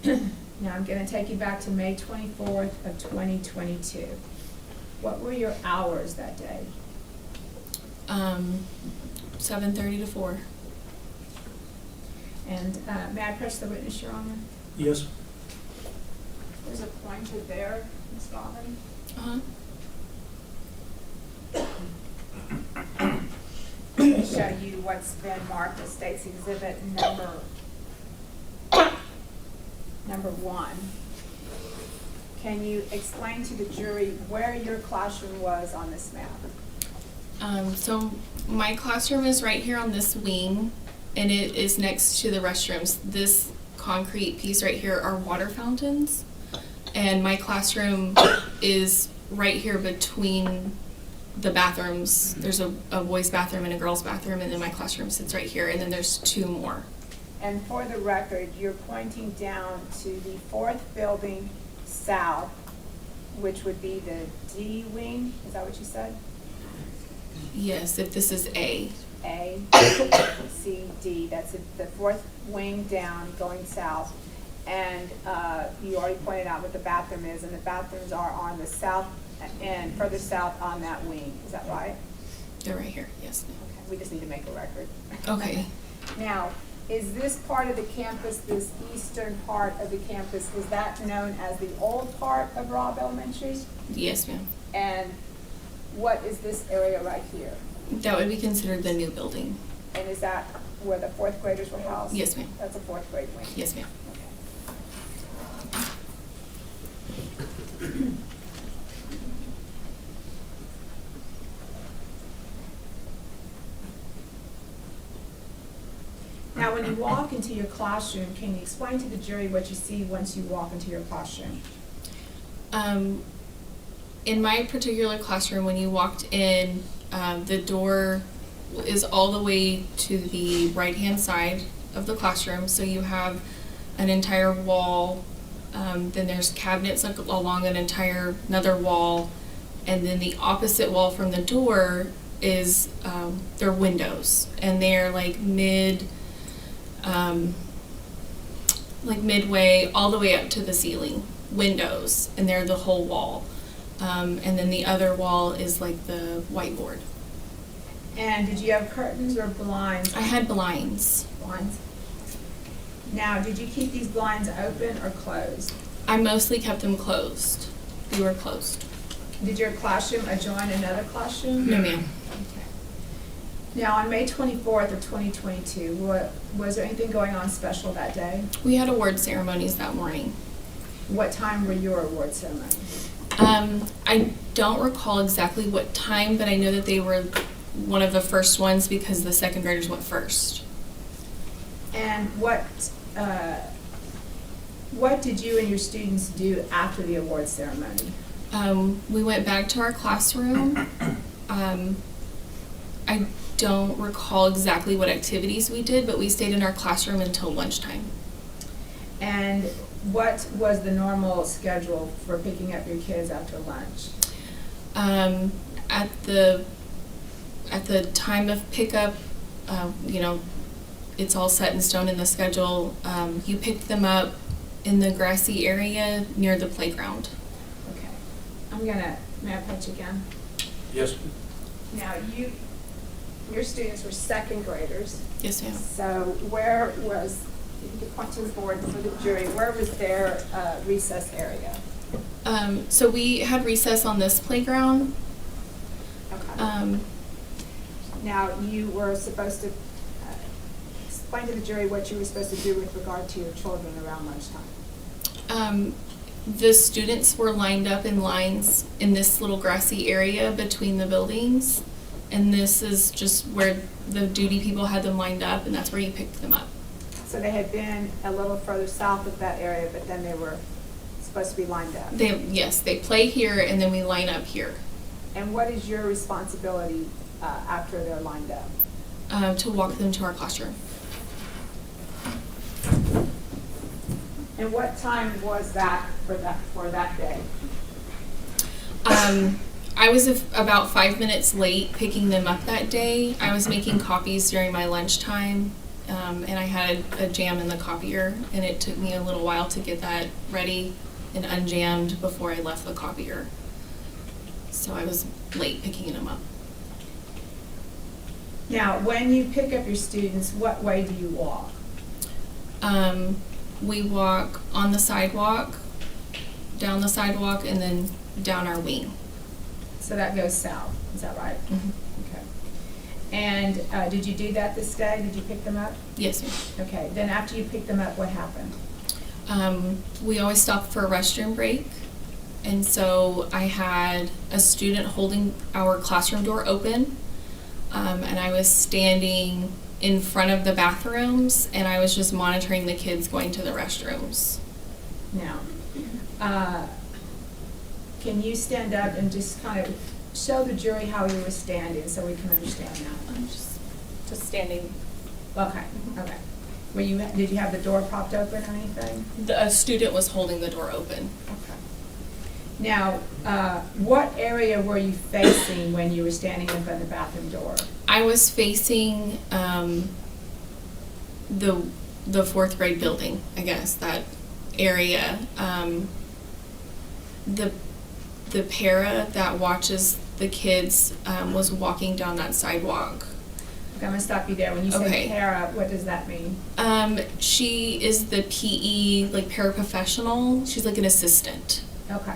Okay. Now I'm gonna take you back to May 24th of 2022. What were your hours that day? 7:30 to 4. And may I press the witness, Your Honor? Yes? There's a pointer there, Ms. Robin. Uh-huh. To show you what's been marked as State's Exhibit number 1. Can you explain to the jury where your classroom was on this map? So my classroom is right here on this wing, and it is next to the restrooms. This concrete piece right here are water fountains, and my classroom is right here between the bathrooms. There's a boys' bathroom and a girls' bathroom, and then my classroom sits right here, and then there's 2 more. And for the record, you're pointing down to the 4th building south, which would be the D wing, is that what you said? Yes, if this is A. A, C, D, that's the 4th wing down going south. And you already pointed out what the bathroom is, and the bathrooms are on the south end, further south on that wing, is that right? They're right here, yes. Okay, we just need to make a record. Okay. Now, is this part of the campus, this eastern part of the campus, is that known as the old part of Robb Elementary? Yes, ma'am. And what is this area right here? That would be considered the new building. And is that where the 4th graders were housed? Yes, ma'am. That's a 4th grade wing? Yes, ma'am. Okay. Now, when you walk into your classroom, can you explain to the jury what you see once you walk into your classroom? In my particular classroom, when you walked in, the door is all the way to the right-hand side of the classroom. So you have an entire wall, then there's cabinets along another wall, and then the opposite wall from the door is, they're windows, and they're like midway all the way up to the ceiling windows, and they're the whole wall. And then the other wall is like the whiteboard. And did you have curtains or blinds? I had blinds. Blinds. Now, did you keep these blinds open or closed? I mostly kept them closed. They were closed. Did your classroom adjoin another classroom? No, ma'am. Okay. Now, on May 24th of 2022, was there anything going on special that day? We had award ceremonies that morning. What time were your award ceremonies? I don't recall exactly what time, but I know that they were one of the first ones because the second graders went first. And what did you and your students do after the award ceremony? We went back to our classroom. I don't recall exactly what activities we did, but we stayed in our classroom until lunchtime. And what was the normal schedule for picking up your kids after lunch? At the time of pickup, it's all set in stone in the schedule. You picked them up in the grassy area near the playground. Okay. May I punch again? Yes? Now, your students were second graders. Yes, ma'am. So where was, you can point to the board for the jury, where was their recess area? So we had recess on this playground. Okay. Now, you were supposed to explain to the jury what you were supposed to do with regard to your children around lunchtime. The students were lined up in lines in this little grassy area between the buildings, And this is just where the duty people had them lined up, and that's where you picked them up. So they had been a little further south of that area, but then they were supposed to be lined up. Yes, they play here, and then we line up here And what is your responsibility after they're lined up? to walk them to our classroom. And what time was that for that day? I was about 5 minutes late picking them up that day. I was making copies during my lunchtime, and I had a jam in the copier, and it took me a little while to get that ready and unjammed before I left the copier. So I was late picking them up. Now, when you pick up your students, what way do you walk? We walk on the sidewalk, down the sidewalk, and then down our wing. So that goes south, is that right? Mhm. Okay. And did you do that this day? Did you pick them up? Yes, ma'am. Okay, then after you picked them up, what happened? We always stop for a restroom break. And so I had a student holding our classroom door open, and I was standing in front of the bathrooms, and I was just monitoring the kids going to the restrooms. Now, can you stand up and just kind of show the jury how you were standing so we can understand that? I'm just standing. Okay, okay. Did you have the door propped open or anything? A student was holding the door open. Okay. Now, what area were you facing when you were standing in front of the bathroom door? I was facing the fourth grade building, I guess, that area. The para that watches the kids was walking down that sidewalk. Okay, I'm gonna stop you there. When you say Okay. para, what does that mean? She is the PE, like, paraprofessional. She's like an assistant. Okay.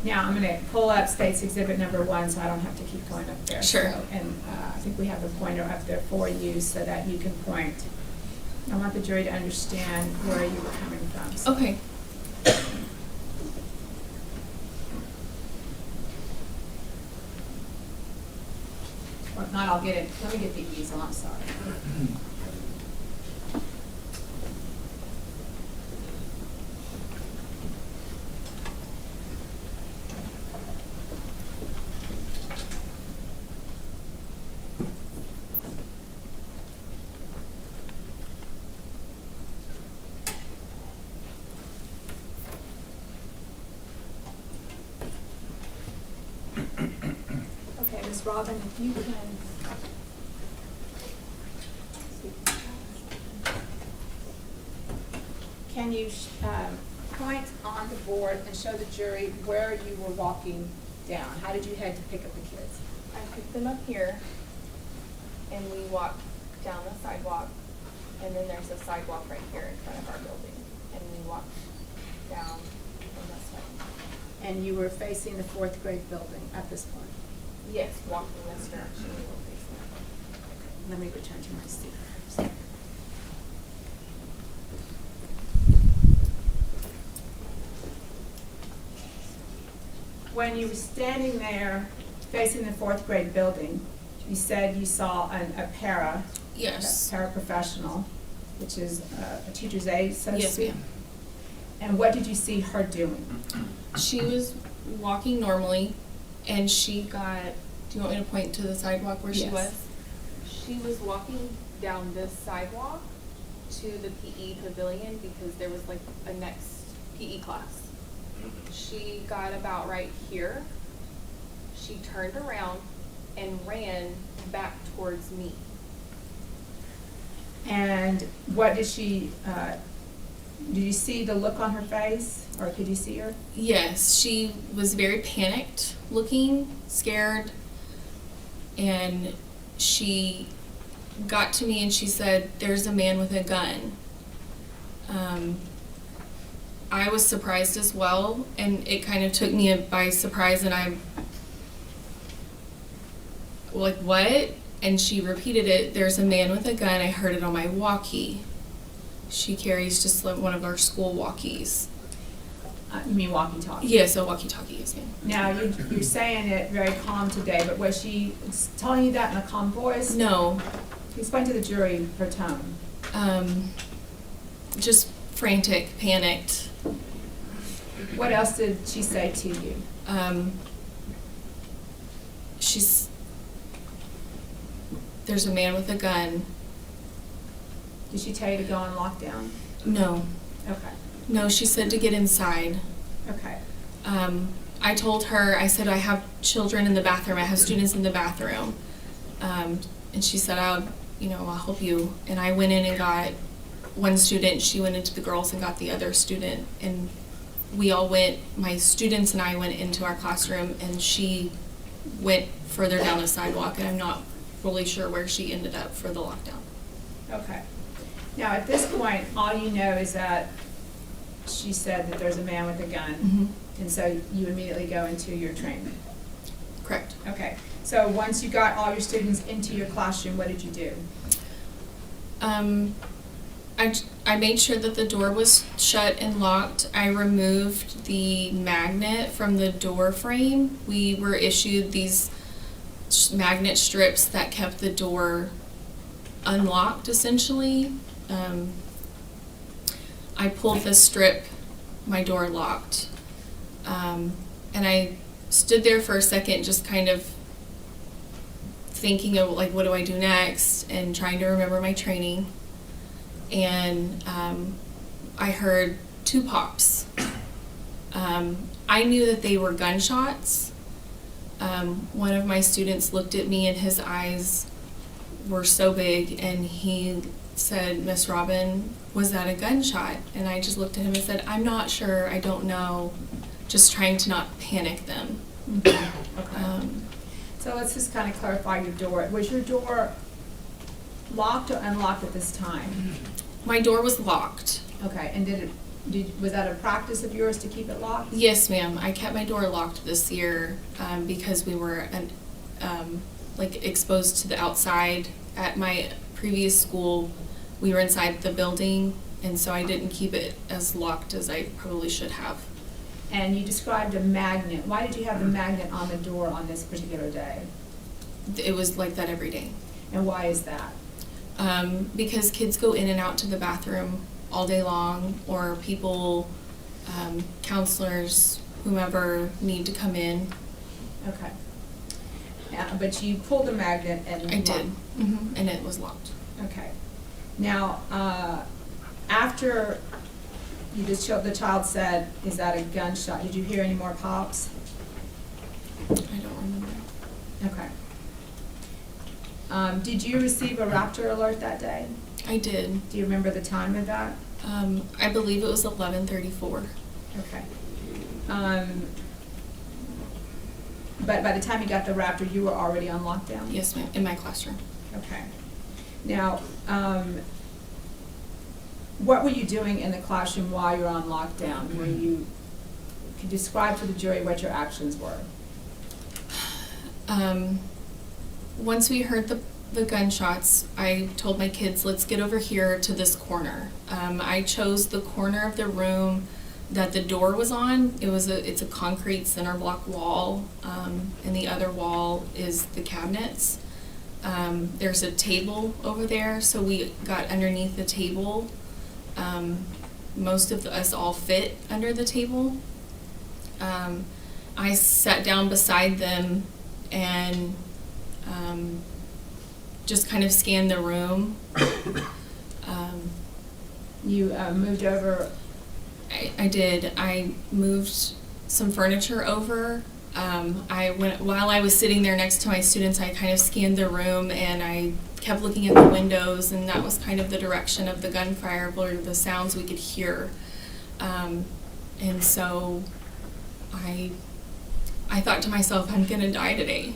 Now, I'm gonna pull up State's Exhibit number 1, so I don't have to keep going up there. Sure. So, and I think we have a pointer up there for you so that you can point. I want the jury to understand where you were coming from. So- Okay. Or if not, I'll get it. Let me get the easel, I'm sorry. Okay, Ms. Robin, if you can. Can you point on the board and show the jury where you were walking down? How did you head to pick up the kids? I picked them up here, and we walked down the sidewalk, and then there's a sidewalk right here in front of our building, and we walked down on this way. And you were facing the fourth grade building at this point? Yes, walking this direction, we were facing. Let me return to my seat. When you were standing there facing the fourth grade building, you said you saw a para. Yes. A paraprofessional, which is a teacher's aide, so to Yes, speak. ma'am. And what did you see her doing? She was walking normally, and she got, do you want me to point to the sidewalk where she Yes. was? She was walking down this sidewalk to the PE pavilion because there was like a next PE class. She got about right here. She turned around and ran back towards me. And what did she, did you see the look on her face, or could you see her? Yes, she was very panicked looking, scared, and she got to me and she said, "There's a man with a gun." I was surprised as well, and it kind of took me by surprise, and I'm like, "What?" and she repeated it, "There's a man with a gun, I heard it on my walkie." She carries just like one of our school walkies. You mean walkie-talkie? Yes, a walkie-talkie, yes ma'am. Now, you're saying it very calm today, but was she telling you that in a calm voice? No, Explain to the jury her tone. just frantic, panicked. What else did she say to you? There's a man with a gun. Did she tell you to go on lockdown? No, Okay, no, she said to get inside. okay. I told her, I said, I have children in the bathroom, I have students in the bathroom. And she said, I'll help you. And I went in and got one student, she went into the girls and got the other student. And we all went, my students and I went into our classroom, and she went further down the sidewalk, and I'm not really sure where she ended up for the lockdown. Okay. Now, at this point, all you know is that she said that there's a man with a gun, and so you immediately go into your training. Correct. Okay. So once you got all your students into your classroom, what did you do? I made sure that the door was shut and locked. I removed the magnet from the door frame. We were issued these magnet strips that kept the door unlocked, essentially. I pulled the strip, my door locked. And I stood there for a second just kind of thinking of like, what do I do next, and trying to remember my training. And I heard 2 pops. I knew that they were gunshots. One of my students looked at me and his eyes were so big, and he said, "Miss Robin, was that a gunshot?" And I just looked at him and said, "I'm not sure, I don't know," just trying to not panic them. Okay. So let's just kind of clarify your door. Was your door locked or unlocked at this time? My door was locked. Okay, and was that a practice of yours to keep it locked? Yes, ma'am. I kept my door locked this year because we were exposed to the outside. At my previous school, we were inside the building, and so I didn't keep it as locked as I probably should have. And you described a magnet. Why did you have the magnet on the door on this particular day? It was like that every day. And why is that? Because kids go in and out to the bathroom all day long, or people, counselors, whomever need to come in. Okay. But you pulled the magnet and I did, and it was locked. Okay. Now, after the child said, "Is that a gunshot?" Did you hear any more pops? I don't remember. Okay. Did you receive a raptor alert that day? I did. Do you remember the time of that? I believe it was 11:34. Okay. But by the time you got the raptor, you were already on lockdown? Yes, ma'am, in my classroom. Okay. Now, what were you doing in the classroom while you were on lockdown? Could you describe to the jury what your actions were? Once we heard the gunshots, I told my kids, let's get over here to this corner. I chose the corner of the room that the door was on. It's a concrete center block wall, and the other wall is the cabinets. There's a table over there, so we got underneath the table. Most of us all fit under the table. I sat down beside them and just kind of scanned the room. You moved over? I did. I moved some furniture over. While I was sitting there next to my students, I kind of scanned the room, and I kept looking at the windows, and that was kind of the direction of the gunfire, or the sounds we could hear. And so I thought to myself, I'm gonna die today.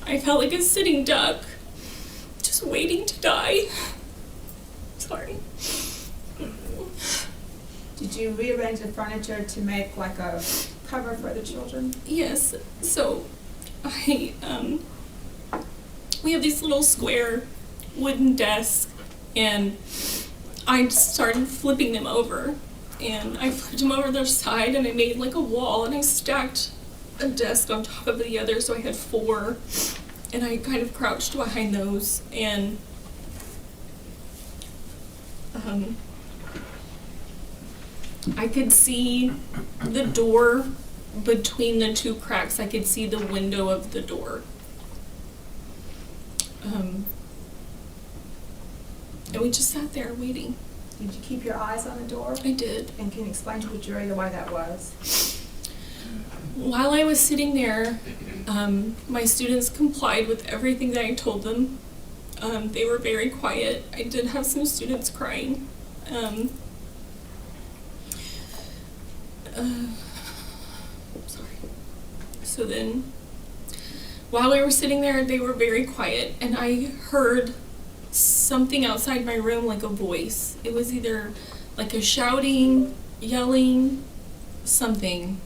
I felt like a sitting duck, just waiting to die. Sorry. Did you rearrange the furniture to make like a cover for the children? Yes, so I we have these little square wooden desks, and I started flipping them over. And I flipped them over their side, and I made like a wall, and I stacked a desk on top of the other, so I had 4. And I kind of crouched behind those, and I could see the door between the 2 cracks. I could see the window of the door. And we just sat there waiting. Did you keep your eyes on the door? I did. And can you explain to the jury why that was? While I was sitting there, my students complied with everything that I told them. They were very quiet. I did have some students crying. Sorry. So then, while we were sitting there, they were very quiet, and I heard something outside my room, like a voice. It was either like a shouting, yelling, something.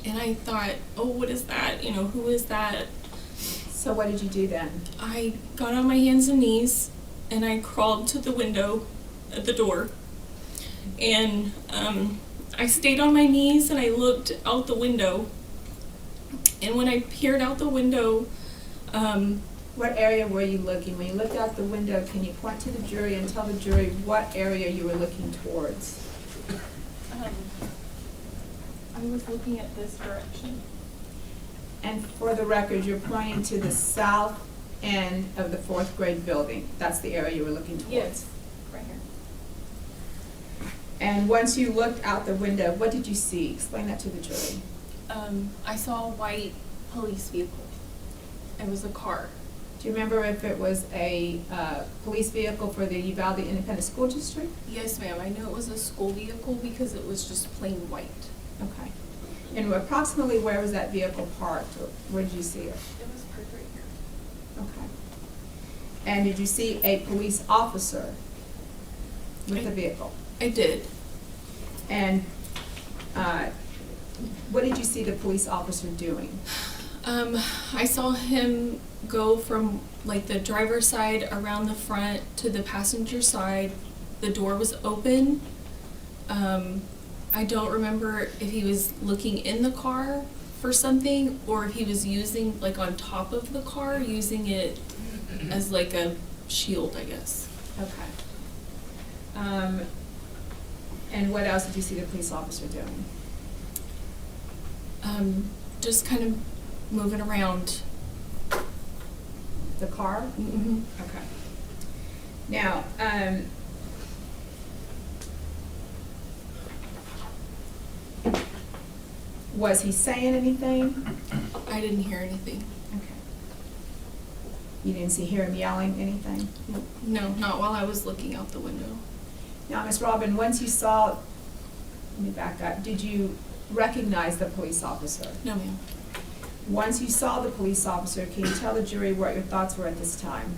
And I thought, oh, what is that? You know, who is that? So what did you do then? I got on my hands and knees, and I crawled to the window at the door. And I stayed on my knees, and I looked out the window. And when I peered out the window, What area were you looking? When you looked out the window, can you point to the jury and tell the jury what area you were looking towards? I was looking at this direction. And for the record, you're pointing to the south end of the 4th grade building. That's the area you were looking towards? Yes, right here. And once you looked out the window, what did you see? Explain that to the jury. I saw a white police vehicle. It was a car. Do you remember if it was a police vehicle for the Uvalde Independent School District? Yes, ma'am. I knew it was a school vehicle because it was just plain white. Okay. And approximately where was that vehicle parked? Or where did you see it? It was parked right here. Okay. And did you see a police officer with the vehicle? I did. And what did you see the police officer doing? I saw him go from like the driver's side around the front to the passenger side. The door was open. I don't remember if he was looking in the car for something or if he was using, like on top of the car, using it as like a shield, I guess. Okay. And what else did you see the police officer doing? Just kind of moving around. The car? Mm-hmm. Okay. Now, was he saying anything? I didn't hear anything. Okay. You didn't hear him yelling anything? No, not while I was looking out the window. Now, Ms. Robin, once you saw, let me back up, did you recognize the police officer? No, ma'am. Once you saw the police officer, can you tell the jury what your thoughts were at this time?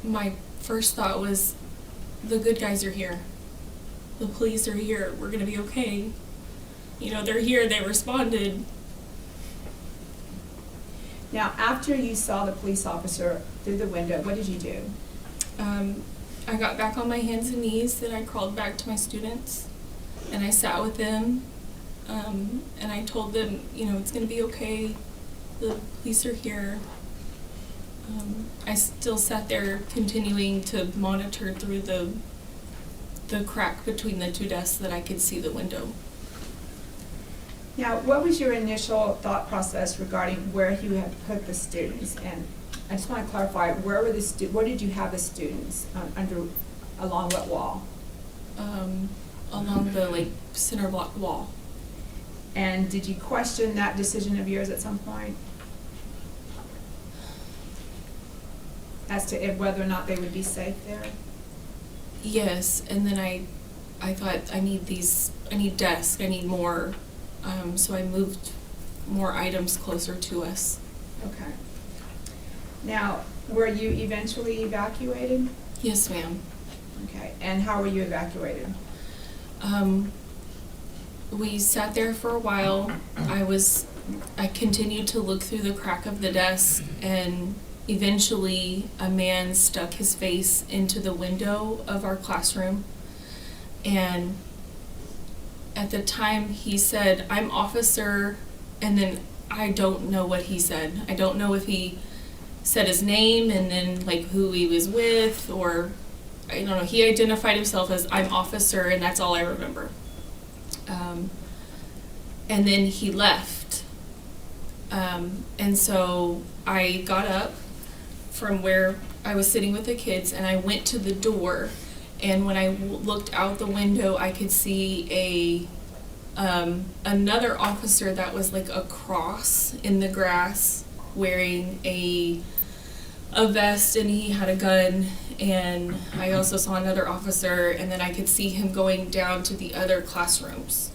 My first thought was, the good guys are here. The police are here. We're gonna be okay. You know, they're here. They responded. Now, after you saw the police officer through the window, what did you do? I got back on my hands and knees, and I crawled back to my students, and I sat with them, and I told them, you know, it's gonna be okay. The police are here. I still sat there continuing to monitor through the crack between the 2 desks that I could see the window. Now, what was your initial thought process regarding where you had put the students? And I just want to clarify, where did you have the students along what wall? Along the like center block wall. And did you question that decision of yours at some point? As to whether or not they would be safe there? Yes, and then I thought I need desks, I need more, so I moved more items closer to us. Okay. Now, were you eventually evacuated? Yes, ma'am. Okay, and how were you evacuated? We sat there for a while. I was I continued to look through the crack of the desk, and eventually a man stuck his face into the window of our classroom. And at the time he said, "I'm officer," and then I don't know what he said. I don't know if he said his name and then like who he was with, or I don't know. He identified himself as "I'm officer," and that's all I remember. And then he left. And so I got up from where I was sitting with the kids, and I went to the door. And when I looked out the window, I could see another officer that was like a cross in the grass, wearing a vest, and he had a gun. And I also saw another officer, and then I could see him going down to the other classrooms.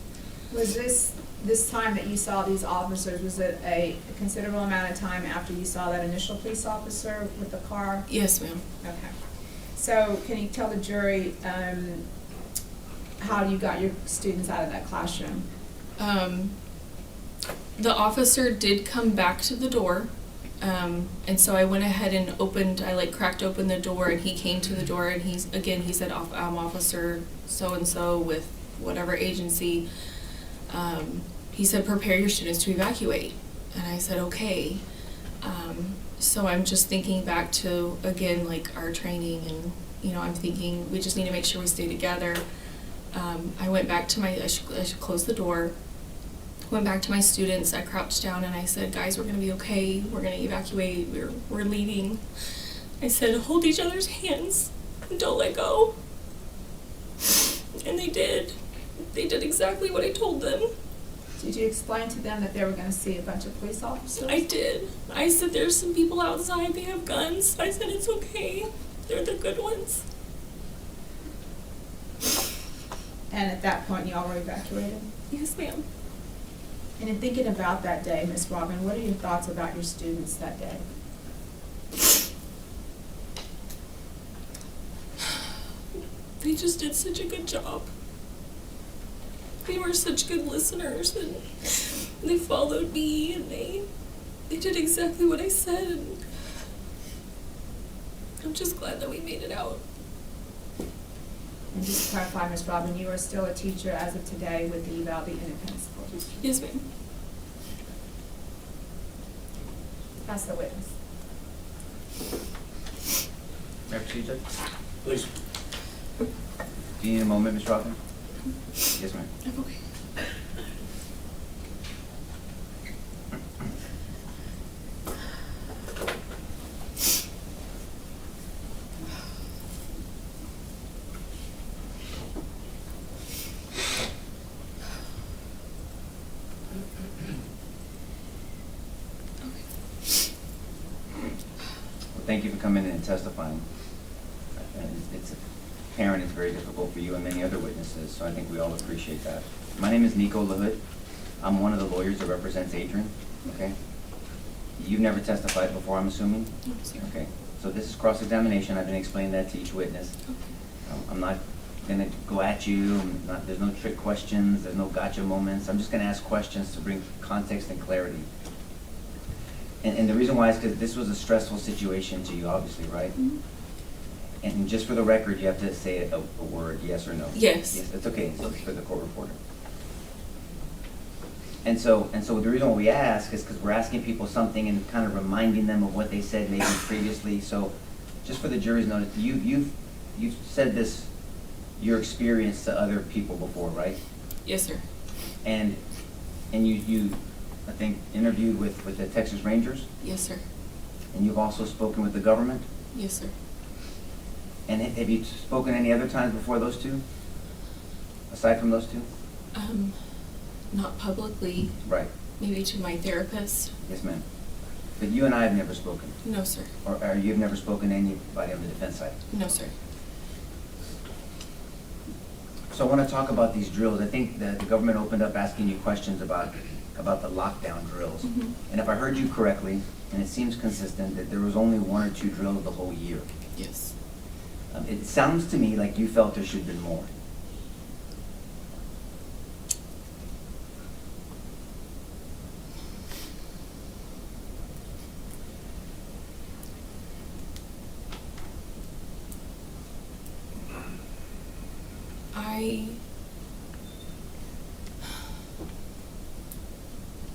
Was this time that you saw these officers, was it a considerable amount of time after you saw that initial police officer with the car? Yes, ma'am. Okay. So can you tell the jury how you got your students out of that classroom? The officer did come back to the door, and so I went ahead and I cracked open the door, and he came to the door, and he said, "I'm Officer so-and-so with whatever agency." He said, "Prepare your students to evacuate." And I said, "Okay." So I'm just thinking back to, again, like our training, and, you know, I'm thinking we just need to make sure we stay together. I went back to I should close the door, went back to my students, I crouched down, and I said, "Guys, we're gonna be okay, we're gonna evacuate, we're leaving." I said, "Hold each other's hands and don't let go." And they did. They did exactly what I told them. Did you explain to them that they were going to see a bunch of police officers? I did. I said, "There's some people outside, they have guns." I said, "It's okay. They're the good ones." And at that point, you all were evacuated? Yes, ma'am. And in thinking about that day, Miss Robin, what are your thoughts about your students that day? They just did such a good job. They were such good listeners, and they followed me, and they did exactly what I said, and I'm just glad that we made it out. And just to clarify, Miss Robin, you are still a teacher as of today with the Uvalde Independent School District? Yes, ma'am. That's the witness. May I proceed, Judge? Please. Do you need a moment, Ms. Robin? Yes, ma'am. I'm okay. Thank you for coming in and testifying. And it's apparent it's very difficult for you and many other witnesses, so I think we all appreciate that. My name is Nico LaHood. I'm one of the lawyers that represents Adrian, okay? You've never testified before, I'm assuming? No, sir. Okay, so this is cross-examination. I've been explaining that to each witness. Okay. I'm not gonna go at you. There's no trick questions. There's no gotcha moments. I'm just gonna ask questions to bring context and clarity. And the reason why is because this was a stressful situation to you, obviously, right? Mhm. And just for the record, you have to say a word, yes or no. Yes. Yes, that's okay. It's for the court reporter. And so the reason why we ask is because we're asking people something and kind of reminding them of what they said maybe previously. So, just for the jury's notice, you've said this, your experience to other people before, right? Yes, sir. And you I think interviewed with the Texas Rangers, Yes, sir. and you've also spoken with the government. Yes, sir. And have you spoken any other times before those two? Aside from those two? Not publicly, Right. maybe to my therapist. Yes, ma'am. But you and I have never spoken, No, sir. or you've never spoken to anybody on the defense side. No, sir. So I want to talk about these drills. I think that the government opened up asking you questions about the lockdown drills. Mhm. And if I heard you correctly, and it seems consistent, that there was only one or two drills the whole year. Yes. It sounds to me like you felt there should have been more.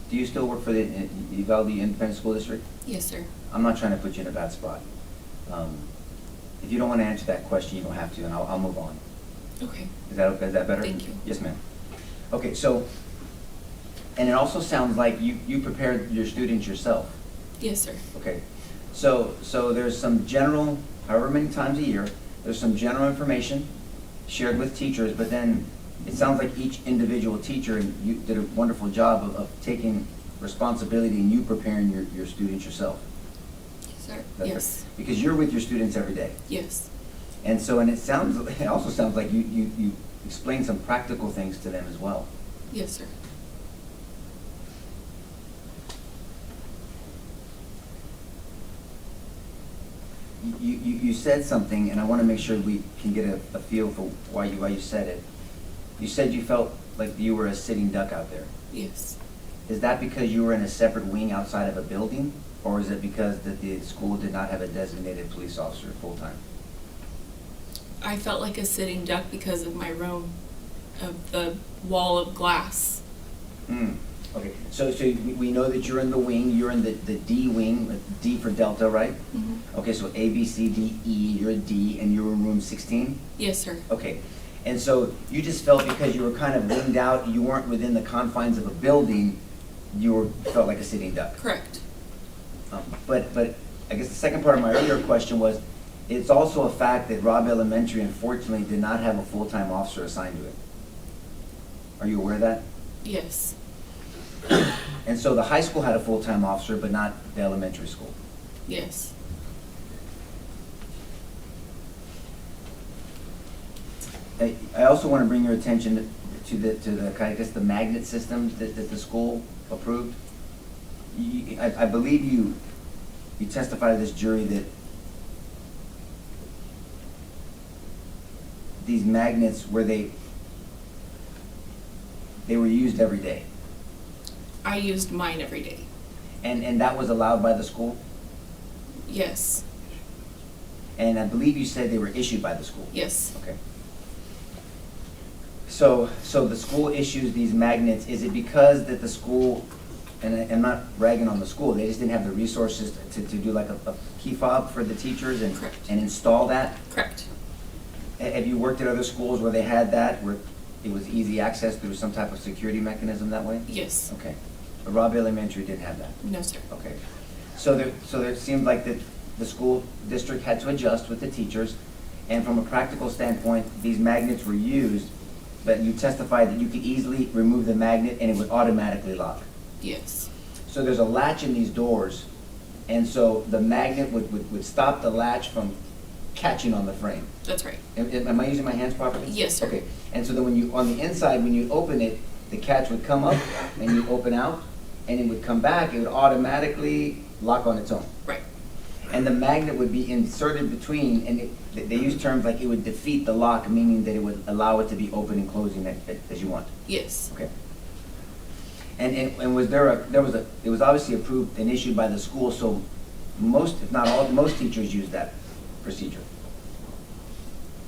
Do you still work for the Uvalde Independent School District? Yes, sir. I'm not trying to put you in a bad spot. If you don't want to answer that question, you don't have to, and I'll move on. Okay. Is that better? Thank you. Yes, ma'am. Okay, so, and it also sounds like you prepared your students yourself. Yes, sir. Okay, so there's some general, however many times a year, there's some general information shared with teachers, but then it sounds like each individual teacher, and you did a wonderful job of taking responsibility and you preparing your students yourself. Yes, sir. That's Yes. right. Because you're with your students every day. Yes. And so, and it also sounds like you explained some practical things to them as well. Yes, sir. You said something, and I want to make sure we can get a feel for why you said it. You said you felt like you were a sitting duck out there. Yes. Is that because you were in a separate wing outside of a building, or is it because that the school did not have a designated police officer full-time? I felt like a sitting duck because of my room, of the wall of glass. Okay, so we know that you're in the wing, you're in the D wing, D for Delta, right? Mm-hmm. Okay, so A, B, C, D, E, you're a D, and you're in room 16? Yes, sir. Okay, and so you just felt because you were kind of winged out, you weren't within the confines of a building, felt like a sitting duck. Correct. But I guess the second part of my earlier question was, it's also a fact that Robb Elementary unfortunately did not have a full-time officer assigned to it. Are you aware of that? Yes. And so the high school had a full-time officer, but not the elementary school. Yes. I also want to bring your attention to the I guess the magnet system that the school approved. I believe you testified to this jury that these magnets they were used every day. I used mine every day. And that was allowed by the school? Yes. And I believe you said they were issued by the school? Yes. Okay. So the school issues these magnets, is it because that the school, and I'm not ragging on the school, they just didn't have the resources to do like a key fob for the teachers and Correct. and install that? Correct. Have you worked at other schools where they had that, where it was easy access through some type of security mechanism that way? Yes. Okay. But Robb Elementary didn't have that? No, sir. Okay. So there seemed like that the school district had to adjust with the teachers, and from a practical standpoint, these magnets were used, but you testified that you could easily remove the magnet and it would automatically lock. Yes. So there's a latch in these doors, and so the magnet would stop the latch from catching on the frame. That's right. Am I using my hands properly? Yes, sir. Okay, and so then on the inside, when you open it, the catch would come up and you open out, and it would come back, it would automatically lock on its own. Right. And the magnet would be inserted between, and they use terms like it would defeat the lock, meaning that it would allow it to be open and closing as you want. Yes. Okay. And was it was obviously approved and issued by the school, so most, if not all, most teachers use that procedure.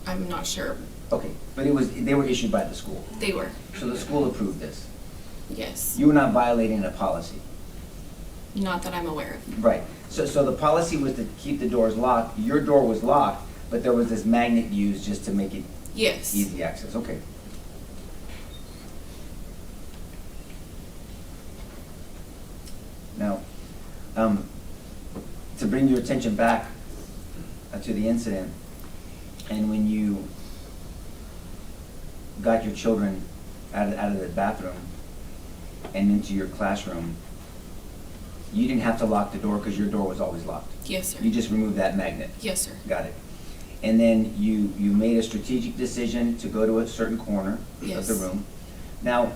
I'm not sure. Okay, but they were issued by the school. They were. So the school approved this. Yes. You were not violating a policy. Not that I'm aware of. Right. So the policy was to keep the doors locked. Your door was locked, but there was this magnet used just to make it Yes. easy access. Okay. Now, to bring your attention back to the incident, and when you got your children out of the bathroom and into your classroom, you didn't have to lock the door because your door was always locked. Yes, sir. You just removed that magnet. Yes, sir. Got it. And then you made a strategic decision to go to a certain corner Yes. of the room. Now,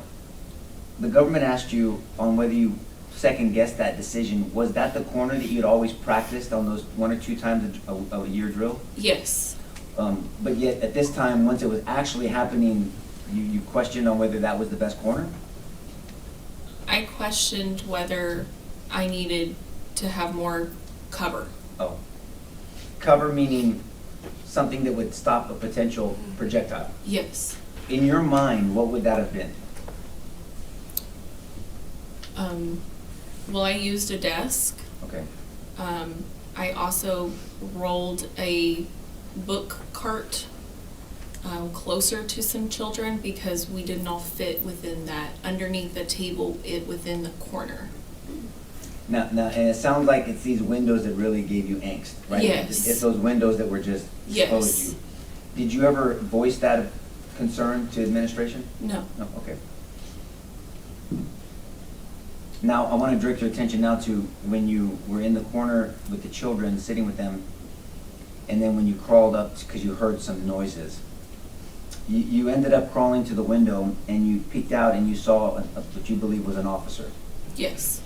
the government asked you on whether you second-guessed that decision. Was that the corner that you had always practiced on those 1 or 2 times a year drill? Yes. But yet, at this time, once it was actually happening, you questioned on whether that was the best corner? I questioned whether I needed to have more cover. Oh. Cover meaning something that would stop a potential projectile? Yes. In your mind, what would that have been? Well, I used a desk. Okay. I also rolled a book cart closer to some children because we didn't all fit within that, underneath the table, within the corner. Now, and it sounds like it's these windows that really gave you angst, right? Yes. It's those windows that were just exposed Yes. you. Did you ever voice that concern to administration? No. No, okay. Now, I want to direct your attention now to when you were in the corner with the children, sitting with them, and then when you crawled up because you heard some noises. You ended up crawling to the window and you peeked out and you saw what you believe was an officer. Yes.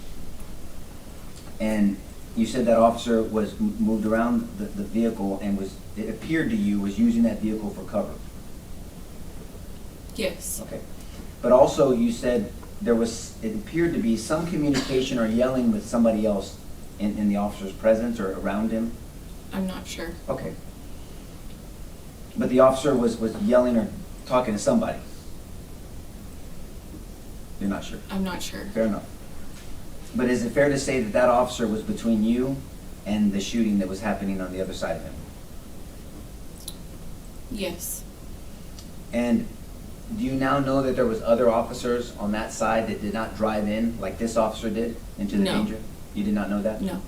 And you said that officer was moved around the vehicle and it appeared to you, was using that vehicle for cover. Yes. Okay. But also you said it appeared to be some communication or yelling with somebody else in the officer's presence or around him. I'm not sure. Okay. But the officer was yelling or talking to somebody. You're not sure? I'm not sure. Fair enough. But is it fair to say that that officer was between you and the shooting that was happening on the other side of him? Yes. And do you now know that there was other officers on that side that did not drive in like this officer did into the No. danger? You did not know that? No.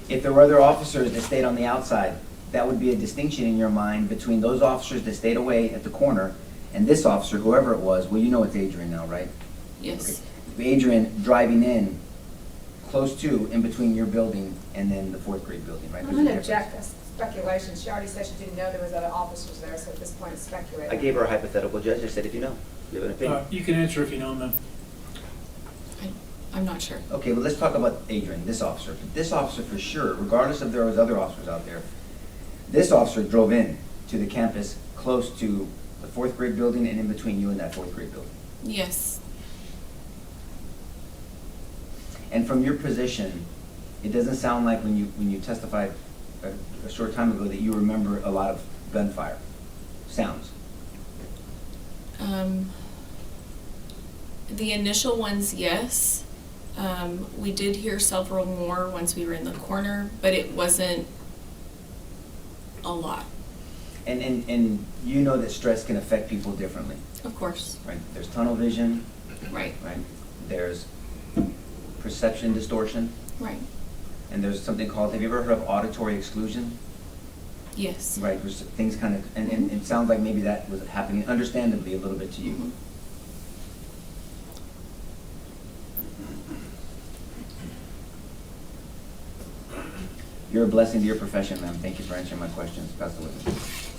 If there were other officers that stayed on the outside, that would be a distinction in your mind between those officers that stayed away at the corner and this officer, whoever it was. Well, you know it's Adrian now, right? Yes. Okay. Adrian driving in close to, in between your building and then the fourth grade building, right? I'm There's a gonna difference. object this speculation. She already said she didn't know there was other officers there, so at this point it's speculating. I gave her a hypothetical, Judge. I said, if you know, you have an opinion. You can answer if you know, ma'am. I'm not sure. Okay, well, let's talk about Adrian, this officer. This officer for sure, regardless if there was other officers out there, this officer drove in to the campus close to the fourth grade building and in between you and that fourth grade building. Yes. And from your position, it doesn't sound like when you testified a short time ago that you remember a lot of gunfire sounds. The initial ones, yes. We did hear several more once we were in the corner, but it wasn't a lot. And you know that stress can affect people differently, Of course. right? There's tunnel vision, Right. right? There's perception distortion, Right. and there's something called, have you ever heard of auditory exclusion? Yes. Right, there's things kind of, and it sounds like maybe that was happening, understandably, a little bit to you. Mhm. You're a blessing to your profession, ma'am. Thank you for answering my questions. Pass the witness.